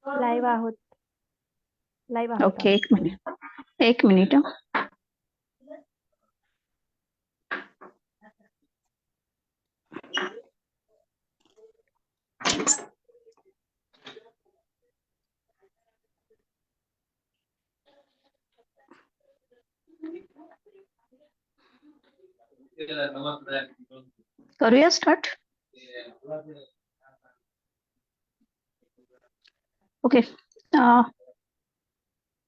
Live आहोत. Live आहोत okay, आपण. एक मिनिट हं. करूया स्टार्ट. ओके.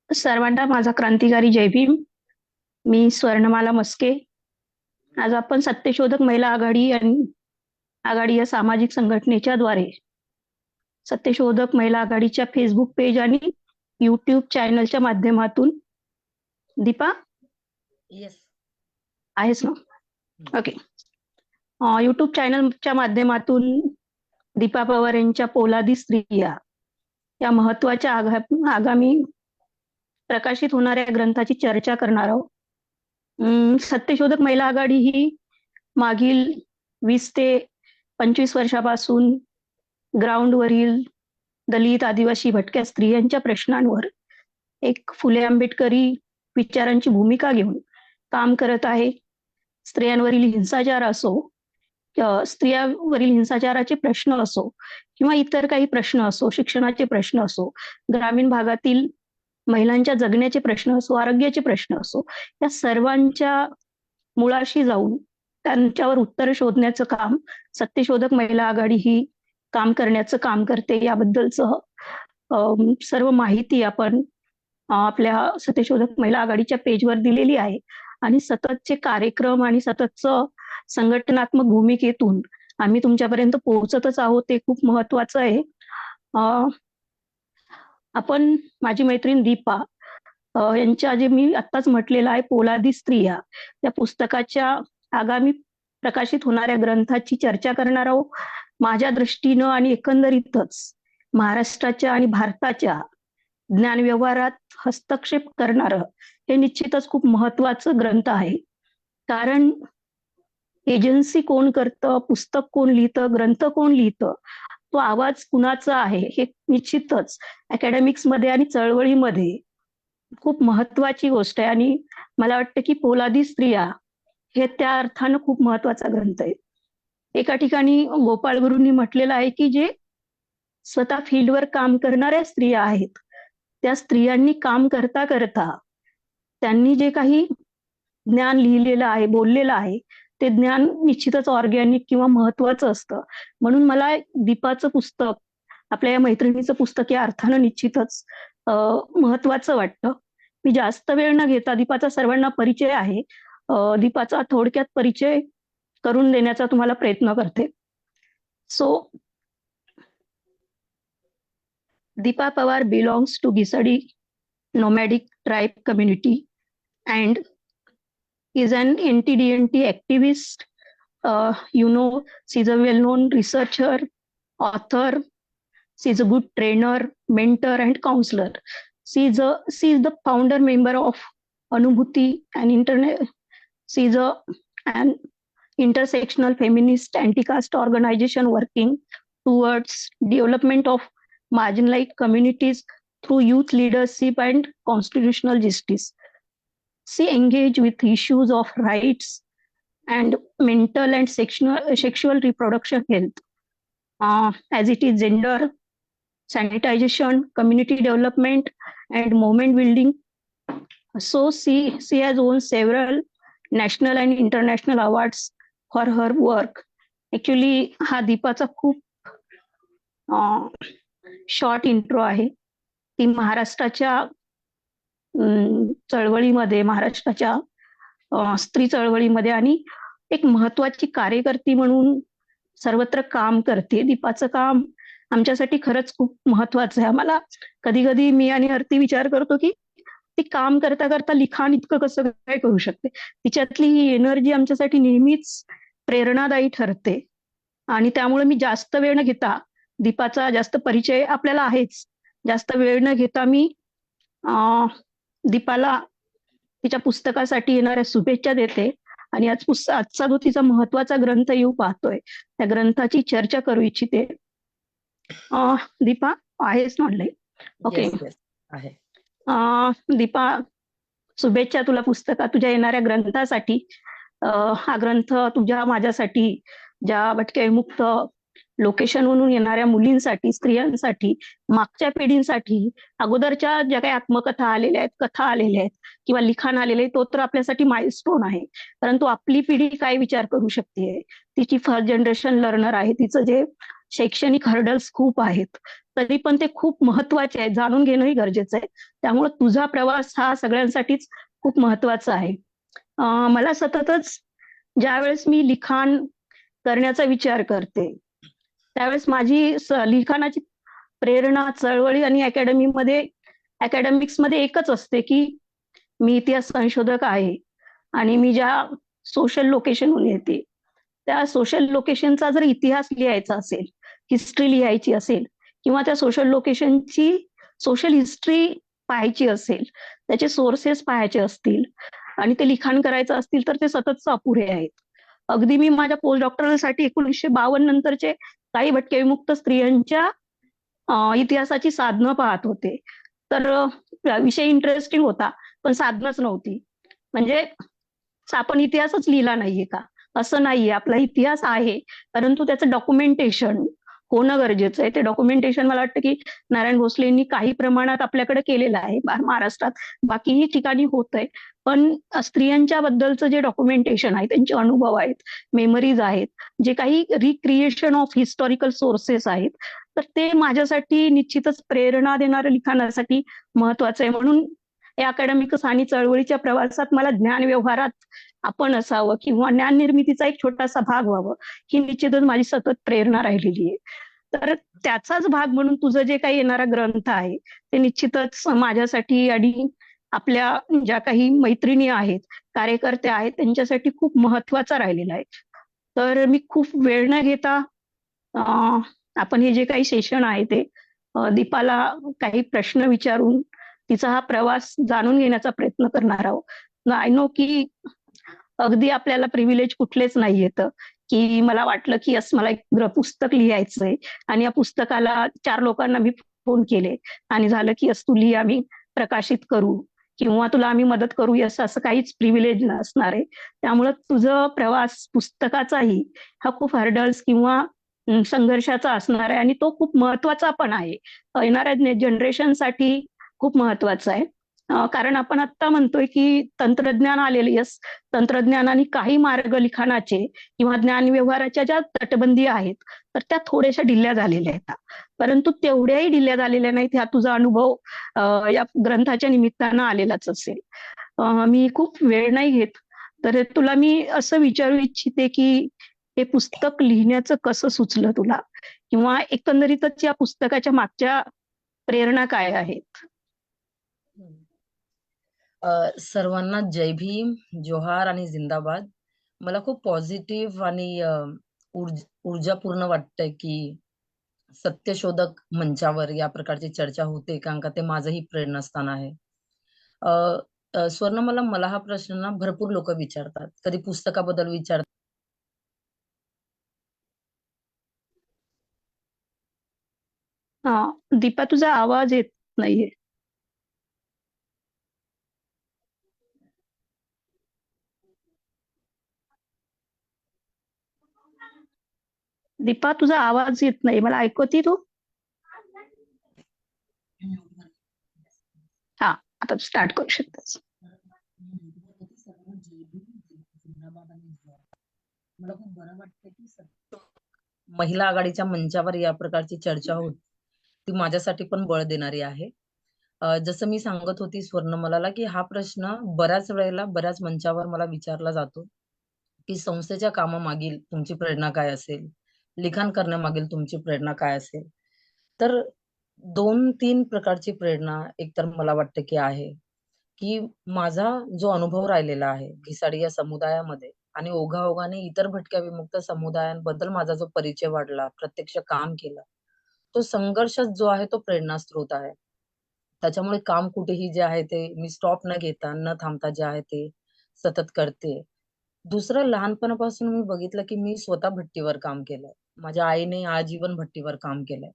सर्वांना माझा क्रांतिकारी जय भीम. मी स्वर्णमाला मस्के. आज आपण सत्यशोधक महिला आघाडी या सामाजिक संघटनेच्या द्वारे सत्यशोधक महिला आघाडीच्या फेसबुक पेज आणि युट्यूब चॅनलच्या माध्यमातून दीपा येस. आहेस ना? ओके. युट्यूब चॅनलच्या माध्यमातून दीपा पवार यांच्या पोलादी स्त्रिया या महत्वाच्या आगामी प्रकाशित होणाऱ्या ग्रंथाची चर्चा करणार आहोत. सत्यशोधक महिला आघाडी ही मागील 20 ते 25 वर्षापासून ग्राउंडवरील दलित, आदिवासी, भटक्या स्त्रियांच्या प्रश्नांवर एक फुले आंबेडकरी विचारांची भूमिका घेऊन काम करत आहे. स्त्रियांवरील हिंसाचार असो, स्त्रियांवरील हिंसाचाराचे प्रश्न असो किंवा इतर काही प्रश्न असो, शिक्षणाचे प्रश्न असो, ग्रामीण भागातील महिलांच्या जगण्याचे प्रश्न असो, आरोग्याचे प्रश्न असो, या सर्वांच्या मुळाशी जाऊन त्यांच्यावर उत्तर शोधण्याचं काम सत्यशोधक महिला आघाडी ही काम करण्याचं काम करते. याबद्दलचं सर्व माहिती आपण आपल्या सत्यशोधक महिला आघाडीच्या पेजवर दिलेली आहे आणि सततचे कार्यक्रम आणि सततचं संघटनात्मक भूमिकेतून आम्ही तुमच्यापर्यंत पोहोचतच आहोत. ते खूप महत्वाचं आहे. आपण माझी मैत्रीण दीपा यांच्या जे मी आत्ताच म्हटलेलं आहे पोलादी स्त्रिया या पुस्तकाच्या आगामी प्रकाशित होणाऱ्या ग्रंथाची चर्चा करणार आहोत. माझ्या दृष्टीनं आणि एकंदरीतच महाराष्ट्राच्या आणि भारताच्या ज्ञान व्यवहारात हस्तक्षेप करणारं हे निश्चितच खूप महत्वाचं ग्रंथ आहे. कारण एजन्सी कोण करतं, पुस्तक कोण लिहितं, ग्रंथ कोण लिहितं, तो आवाज कुणाचा आहे हे निश्चितच अकॅडमिक्स मध्ये आणि चळवळीमध्ये खूप महत्वाची गोष्ट आहे. आणि मला वाटतं की पोलादी स्त्रिया हे त्या अर्थानं खूप महत्वाचा ग्रंथ आहे. एका ठिकाणी गोपाळ गुरूंनी म्हटलेलं आहे की जे स्वतः फील्डवर काम करणाऱ्या स्त्रिया आहेत त्या स्त्रियांनी काम करता करता त्यांनी जे काही ज्ञान लिहिलेलं आहे, बोललेलं आहे, ते ज्ञान निश्चितच ऑर्गॅनिक किंवा महत्वाचं असतं. म्हणून मला दीपाचं पुस्तक, आपल्या या मैत्रिणीचं पुस्तक या अर्थानं निश्चितच महत्वाचं वाटतं. मी जास्त वेळ न घेता, दीपाचा सर्वांना परिचय आहे, दीपाचा थोडक्यात परिचय करून देण्याचा तुम्हाला प्रयत्न करते. So Deepa Pawar belongs to Gisadi nomadic tribe community and is an anti-DNT activist. She's a well-known researcher, author. She's a good trainer, mentor, and counselor. She's the founder member of Anubhuti, she's an intersectional feminist anti-caste organization working towards development of marginalized communities through youth leadership and constitutional justice. She engaged with issues of rights and mental and sexual reproduction health, as it is gender, sanitization, community development, and movement building. So she has won several national and international awards for her work. Actually, हा दीपाचा खूप short intro आहे. ती महाराष्ट्राच्या चळवळीमध्ये, महाराष्ट्राच्या स्त्री चळवळीमध्ये आणि एक महत्वाची कार्यकर्ती म्हणून सर्वत्र काम करते. दीपाचं काम आमच्यासाठी खरंच खूप महत्वाचं आहे. आम्हाला कधी कधी मी आणि आरती विचार करतो की ती काम करता करता लिखाण इतकं कसं काय करू शकते. तिच्यातली ही एनर्जी आमच्यासाठी नेहमीच प्रेरणादायी ठरते. आणि त्यामुळे मी जास्त वेळ न घेता, दीपाचा जास्त परिचय आपल्याला आहेच, जास्त वेळ न घेता मी दीपाला तिच्या पुस्तकासाठी येणाऱ्या शुभेच्छा देते. आणि आजचा जो तिचा महत्वाचा ग्रंथ येऊ पाहतोय त्या ग्रंथाची चर्चा करू इच्छिते. दीपा आहेस ना ऑनलाईन? ओके. येस येस आहे. दीपा, शुभेच्छा तुला तुझ्या येणाऱ्या ग्रंथासाठी. हा ग्रंथ तुझ्या माझ्यासाठी, ज्या भटक्या विमुक्त लोकेशनवरून येणाऱ्या मुलींसाठी, स्त्रियांसाठी, मागच्या पिढींसाठी, अगोदरच्या ज्या काही आत्मकथा आलेल्या आहेत, कथा आलेल्या आहेत किंवा लिखाण आलेले आहे, तो तर आपल्यासाठी माइलस्टोन आहे. परंतु आपली पिढी काय विचार करू शकते, तिची फर्स्ट जनरेशन लर्नर आहे, तिचं जे शैक्षणिक हर्डल्स खूप आहेत, तरी पण ते खूप महत्वाचे आहेत, जाणून घेणंही गरजेचं आहे. त्यामुळे तुझा प्रवास हा सगळ्यांसाठीच खूप महत्वाचा आहे. मला सततच ज्यावेळेस मी लिखाण करण्याचा विचार करते, त्यावेळेस माझी लिखाणाची प्रेरणा चळवळी आणि अकॅडमिक्स मध्ये एकच असते की मी इतिहास संशोधक आहे आणि मी ज्या सोशल लोकेशनहून येते, त्या सोशल लोकेशनचा जर इतिहास लिहायचा असेल, हिस्ट्री लिहायची असेल किंवा त्या सोशल लोकेशनची सोशल हिस्ट्री पाहायची असेल, त्याचे सोर्सेस पाहायचे असतील आणि ते लिखाण करायचं असतील, तर ते सततच अपुरे आहेत. अगदी मी माझ्या पोस्ट डॉक्टरलसाठी 1952 नंतरचे काही भटक्या विमुक्त स्त्रियांच्या इतिहासाची साधनं पाहत होते. तर विषय इंटरेस्टिंग होता, पण साधनच नव्हती. म्हणजे आपण इतिहासच लिहिला नाहीये का, असं नाहीये. आपला इतिहास आहे, परंतु त्याचं डॉक्युमेंटेशन होणं गरजेचं आहे. ते डॉक्युमेंटेशन मला वाटतं की नारायण भोसलेंनी काही प्रमाणात आपल्याकडे केलेलं आहे महाराष्ट्रात, बाकीही ठिकाणी होत आहे. पण स्त्रियांच्या बद्दलचं जे डॉक्युमेंटेशन आहे, त्यांचे अनुभव आहेत, मेमरीज आहेत, जे काही रिक्रिएशन ऑफ हिस्टॉरिकल सोर्सेस आहेत, तर ते माझ्यासाठी निश्चितच प्रेरणा देणाऱ्या लिखाणासाठी महत्वाचं आहे. म्हणून या अकॅडमिक्स आणि चळवळीच्या प्रवासात मला ज्ञान व्यवहारात आपण असावं किंवा ज्ञान निर्मितीचा एक छोटासा भाग व्हावं, ही निश्चितच माझी सतत प्रेरणा राहिलेली आहे. तर त्याचाच भाग म्हणून तुझं जे काही येणारा ग्रंथ आहे, ते निश्चितच माझ्यासाठी आणि आपल्या ज्या काही मैत्रिणी आहेत, कार्यकर्ते आहेत, त्यांच्यासाठी खूप महत्वाचा राहिलेला आहे. तर मी खूप वेळ न घेता आपण हे जे काही सेशन आहे ते दीपाला काही प्रश्न विचारून तिचा हा प्रवास जाणून घेण्याचा प्रयत्न करणार आहोत. आय नो की अगदी आपल्याला प्रिव्हिलेज कुठलेच नाही येतं, की मला वाटलं की मला एक पुस्तक लिहायचंय आणि या पुस्तकाला 4 लोकांना मी फोन केले आणि झालं की तू लिही, आम्ही प्रकाशित करू किंवा तुला आम्ही मदत करू, असं काहीच प्रिव्हिलेज नसणार आहे. त्यामुळं तुझं प्रवास पुस्तकाचाही हा खूप हर्डल्स किंवा संघर्षाचा असणार आहे आणि तो खूप महत्वाचा पण आहे. येणाऱ्या जनरेशनसाठी खूप महत्वाचा आहे. कारण आपण आता म्हणतोय की तंत्रज्ञान आलेले, यस, तंत्रज्ञानाने काही मार्ग लिखाणाचे किंवा ज्ञान व्यवहाराच्या ज्या तटबंदी आहेत, तर त्या थोड्याशा ढिल्या झालेल्या आहेत. परंतु तेवढ्याही ढिल्या झालेल्या नाहीत. हा तुझा अनुभव या ग्रंथाच्या निमित्तानं आलेलाच असेल. मी खूप वेळ नाही घेत, तर तुला मी असं विचारू इच्छिते की हे पुस्तक लिहिण्याचं कसं सुचलं तुला, किंवा एकंदरीतच या पुस्तकाच्या मागच्या प्रेरणा काय आहेत? सर्वांना जय भीम, जोहार आणि जिंदाबाद. मला खूप पॉझिटिव्ह आणि ऊर्जापूर्ण वाटतंय की सत्यशोधक मंचावर या प्रकारची चर्चा होते, कारण का ते माझंही प्रेरणास्थान आहे. स्वर्ण, मला हा प्रश्न ना भरपूर लोक विचारतात, कधी पुस्तकाबद्दल विचारतात. दीपा, तुझा आवाज येत नाहीये. दीपा, तुझा आवाज येत नाही, मला ऐकवते तू? हा, आता स्टार्ट करू शकतेस. मला खूप बरं वाटतं की महिला आघाडीच्या मंचावर या प्रकारची चर्चा होत, ती माझ्यासाठी पण बळ देणारी आहे. जसं मी सांगत होती स्वर्ण मला की हा प्रश्न बऱ्याच वेळेला बऱ्याच मंचावर मला विचारला जातो की संस्थेच्या कामामागील तुमची प्रेरणा काय असेल, लिखाण करण्यामागील तुमची प्रेरणा काय असेल. तर 2-3 प्रकारची प्रेरणा एकतर मला वाटतं की आहे, की माझा जो अनुभव राहिलेला आहे घिसाडी या समुदायामध्ये आणि ओघाओघाने इतर भटक्या विमुक्त समुदायांबद्दल माझा जो परिचय वाढला, प्रत्यक्ष काम केलं, तो संघर्ष जो आहे तो प्रेरणास्त्रोत आहे. त्याच्यामुळे काम कुठेही जे आहे ते मी स्टॉप न घेता न थांबता जे आहे ते सतत करते. दुसरं, लहानपणापासून मी बघितलं की मी स्वतः भट्टीवर काम केलंय. माझ्या आईने आजीवन भट्टीवर काम केलंय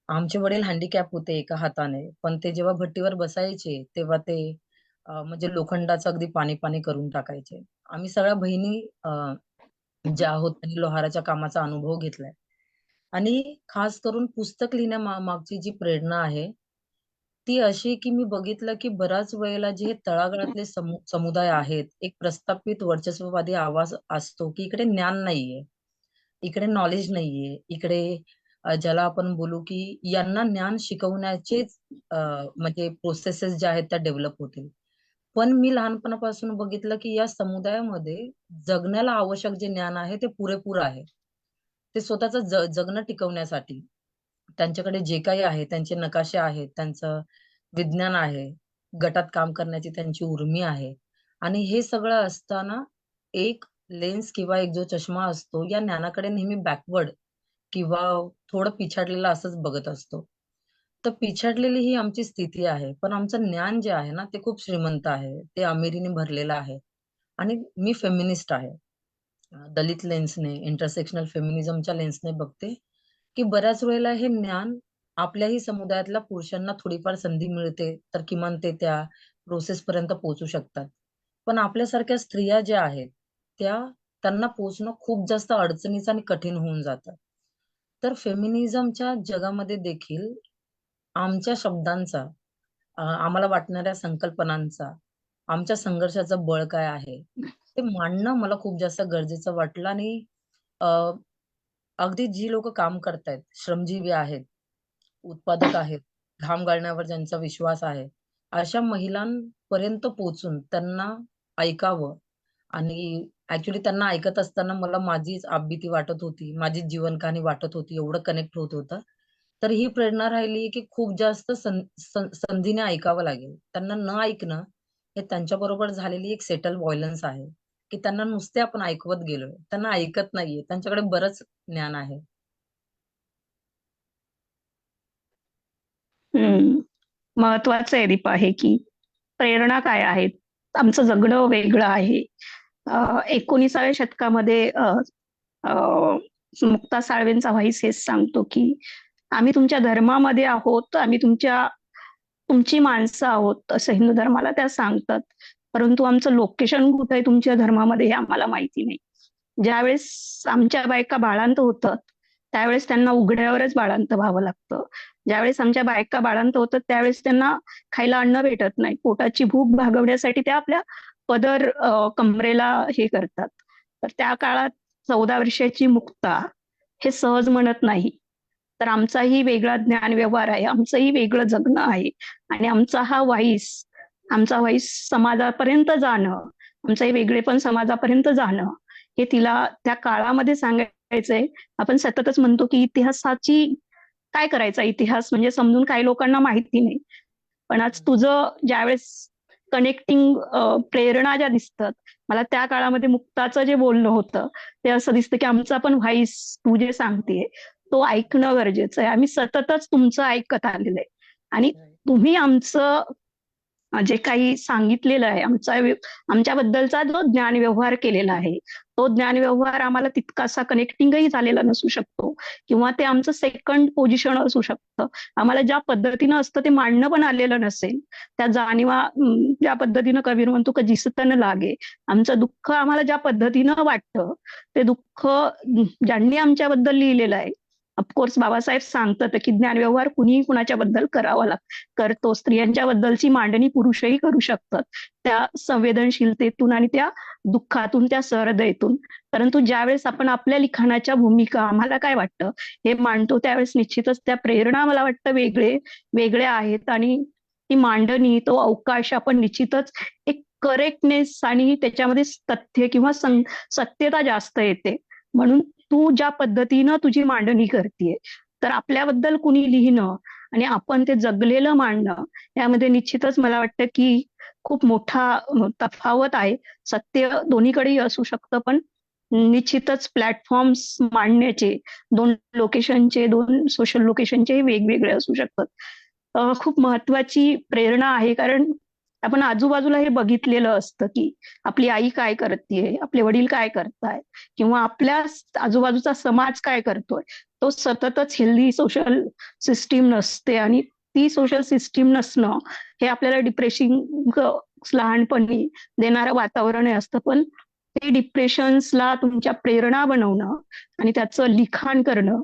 आमचे वडील हँडिकॅप होते एका हाताने, पण ते जेव्हा भट्टीवर बसायचे तेव्हा ते म्हणजे लोखंडाचं अगदी पाणी पाणी करून टाकायचे. आम्ही सगळ्या बहिणी ज्या आहोत त्यांनी लोहाराच्या कामाचा अनुभव घेतलाय. आणि खास करून पुस्तक मागची जी प्रेरणा आहे ती अशी की मी बघितलं की बऱ्याच वेळेला जे हे तळागाळातले समुदाय आहेत, एक प्रस्थापित वर्चस्ववादी आवाज असतो की इकडे ज्ञान नाहीये, इकडे नॉलेज नाहीये, इकडे ज्याला आपण बोलू की यांना ज्ञान शिकवण्याचेच म्हणजे प्रोसेसेस ज्या आहेत त्या डेव्हलप होतील. पण मी लहानपणापासून बघितलं की या समुदायामध्ये जगण्याला आवश्यक जे ज्ञान आहे ते पुरेपूर आहे. ते स्वतःचं जगणं टिकवण्यासाठी त्यांच्याकडे जे काही आहे, त्यांचे नकाशे आहेत, त्यांचं विज्ञान आहे, गटात काम करण्याची त्यांची उर्मी आहे आणि हे सगळं असताना एक लेन्स किंवा एक जो चष्मा असतो, या ज्ञानाकडे नेहमी बॅकवर्ड किंवा थोडं पिछाडलेलं असंच बघत असतो. तर पिछाडलेली ही आमची स्थिती आहे. पण आमचं ज्ञान जे आहे ना, ते खूप श्रीमंत आहे. ते अमिरीने भरलेलं आहे आणि मी फेमिनिस्ट आहे. दलित लेन्सने, इंटरसेक्शनल फेमिनिझमच्या लेन्सने बघते, की बऱ्याच वेळेला हे ज्ञान आपल्याही समुदायातल्या पुरुषांना थोडीफार संधी मिळते, तर किमान ते त्या प्रोसेस पर्यंत पोहोचू शकतात. पण आपल्यासारख्या स्त्रिया ज्या आहेत, त्यांना पोहोचणं खूप जास्त अडचणीचं आणि कठीण होऊन जातं. तर फेमिनिझमच्या जगामध्ये देखील आमच्या शब्दांचा, आम्हाला वाटणाऱ्या संकल्पनांचा, आमच्या संघर्षाचं बळ काय आहे, ते मांडणं मला खूप जास्त गरजेचं वाटलं आणि अ, अगदी जी लोकं काम करतायत, श्रमजीवी आहेत, उत्पादक आहेत, घाम गाळण्यावर ज्यांचा विश्वास आहे, अशा महिलांपर्यंत पोहोचून त्यांना ऐकावं आणि ॲक्चुअली त्यांना ऐकत असताना मला माझीच आपबीती वाटत होती, माझीच जीवन कहाणी वाटत होती, एवढं कनेक्ट होत होतं. तर ही प्रेरणा राहिली, की खूप जास्त संधीने ऐकावं लागेल. त्यांना न ऐकणं हे त्यांच्याबरोबर झालेली एक सेटल व्हायलन्स आहे, की त्यांना नुसते आपण ऐकवत गेलोय. त्यांना ऐकत नाहीये. त्यांच्याकडे बरंच ज्ञान आहे. हम्म. महत्वाचं आहे दीपा हे की प्रेरणा काय आहेत. आमचं जगणं वेगळं आहे. 19व्या शतकामध्ये अ, मुक्ता साळवेंचा व्हाईस हेच सांगतो की आम्ही तुमच्या धर्मामध्ये आहोत, आम्ही तुमची माणसं आहोत, असं हिंदू धर्माला त्या सांगतात. परंतु आमचं लोकेशन कुठं आहे तुमच्या धर्मामध्ये हे आम्हाला माहिती नाही. ज्यावेळेस आमच्या बायका बाळांत होतात त्यावेळेस त्यांना उघड्यावरच बाळांत व्हावं लागतं. ज्यावेळेस आमच्या बायका बाळांत होतात त्यावेळेस त्यांना खायला अन्न भेटत नाही. पोटाची भूक भागवण्यासाठी त्या आपल्या पदर कमरेला हे करतात. तर त्या काळात 14 वर्षाची मुक्ता हे सहज म्हणत नाही. तर आमचाही वेगळा ज्ञान व्यवहार आहे, आमचंही वेगळं जगणं आहे आणि आमचा व्हॉइस समाजापर्यंत जाणं, आमचंही वेगळेपण समाजापर्यंत जाणं हे तिला त्या काळामध्ये सांगायचंय. आपण सततच म्हणतो की इतिहासाची काय करायचा इतिहास म्हणजे समजून काही लोकांना माहिती नाही. पण आज तुझं ज्यावेळेस कनेक्टिंग प्रेरणा ज्या दिसतात मला त्या काळामध्ये मुक्ताचं जे बोलणं होतं ते असं दिसतं की आमचा पण व्हॉइस तू जे सांगतेय तो ऐकणं गरजेचं आहे. आम्ही सततच तुमचं ऐकत आलेलं आहे आणि तुम्ही आमचं जे काही सांगितलेलं आहे आमच्याबद्दलचा जो ज्ञानव्यवहार केलेला आहे तो ज्ञानव्यवहार आम्हाला तितकासा कनेक्टिंगही झालेला नसू शकतो किंवा ते आमचं सेकंड पोझिशन असू शकतं. आम्हाला ज्या पद्धतीनं असतं ते मांडणं पण आलेलं नसेल. त्या जाणीवा ज्या पद्धतीनं कबीर म्हणतो का जिसतन लागे, आमचं दुःख आम्हाला ज्या पद्धतीनं वाटतं ते दुःख ज्यांनी आमच्याबद्दल लिहिलेलं आहे. ऑफकोर्स बाबासाहेब सांगतात की ज्ञानव्यवहार कुणीही कुणाच्या बद्दल करावा करतो. स्त्रियांच्या बद्दलची मांडणी पुरुषही करू शकतात त्या संवेदनशीलतेतून आणि त्या दुःखातून, त्या सहृदयेतून. परंतु ज्यावेळेस आपण आपल्या लिखाणाच्या भूमिका आम्हाला काय वाटतं हे मांडतो त्यावेळेस निश्चितच त्या प्रेरणा मला वाटतं वेगळ्या आहेत आणि ती मांडणी तो अवकाश आपण निश्चितच एक करेक्टनेस आणि त्याच्यामध्ये तथ्य किंवा सत्यता जास्त येते. म्हणून तू ज्या पद्धतीनं तुझी मांडणी करतेय तर आपल्याबद्दल कुणी लिहिणं आणि आपण ते जगलेलं मांडणं यामध्ये निश्चितच मला वाटतं की खूप मोठा तफावत आहे. सत्य दोन्हीकडेही असू शकतं पण निश्चितच प्लॅटफॉर्म्स मांडण्याचे दोन सोशल लोकेशनचे वेगवेगळे असू शकतात. खूप महत्वाची प्रेरणा आहे कारण आपण आजूबाजूला हे बघितलेलं असतं की आपली आई काय करतेय, आपले वडील काय करताय, किंवा आपल्या आजूबाजूचा समाज काय करतोय. तो सततच हेल्दी सोशल सिस्टीम नसते, आणि ती सोशल सिस्टीम नसणं हे आपल्याला डिप्रेशन लहानपणी देणारं वातावरण हे असतं. पण ते डिप्रेशन्सला तुमच्या प्रेरणा बनवणं आणि त्याचं लिखाण करणं,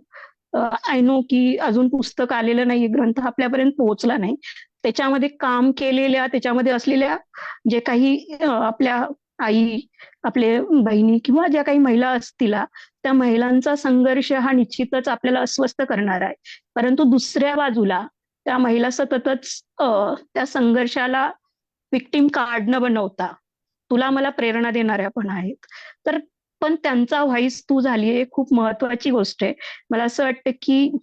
आय नो की अजून पुस्तक आलेलं नाही, ग्रंथ आपल्यापर्यंत पोहोचला नाही. त्याच्यामध्ये काम केलेल्या, त्याच्यामध्ये असलेल्या जे काही आपल्या आई, आपले बहिणी किंवा ज्या काही महिला असतील, त्या महिलांचा संघर्ष हा निश्चितच आपल्याला अस्वस्थ करणार आहे. परंतु दुसऱ्या बाजूला त्या महिला सततच त्या संघर्षाला विक्टिम कार्ड न बनवता तुला मला प्रेरणा देणाऱ्या पण आहेत. तर पण त्यांचा व्हॉइस तू झालीये, खूप महत्वाची गोष्ट आहे. मला असं वाटतं की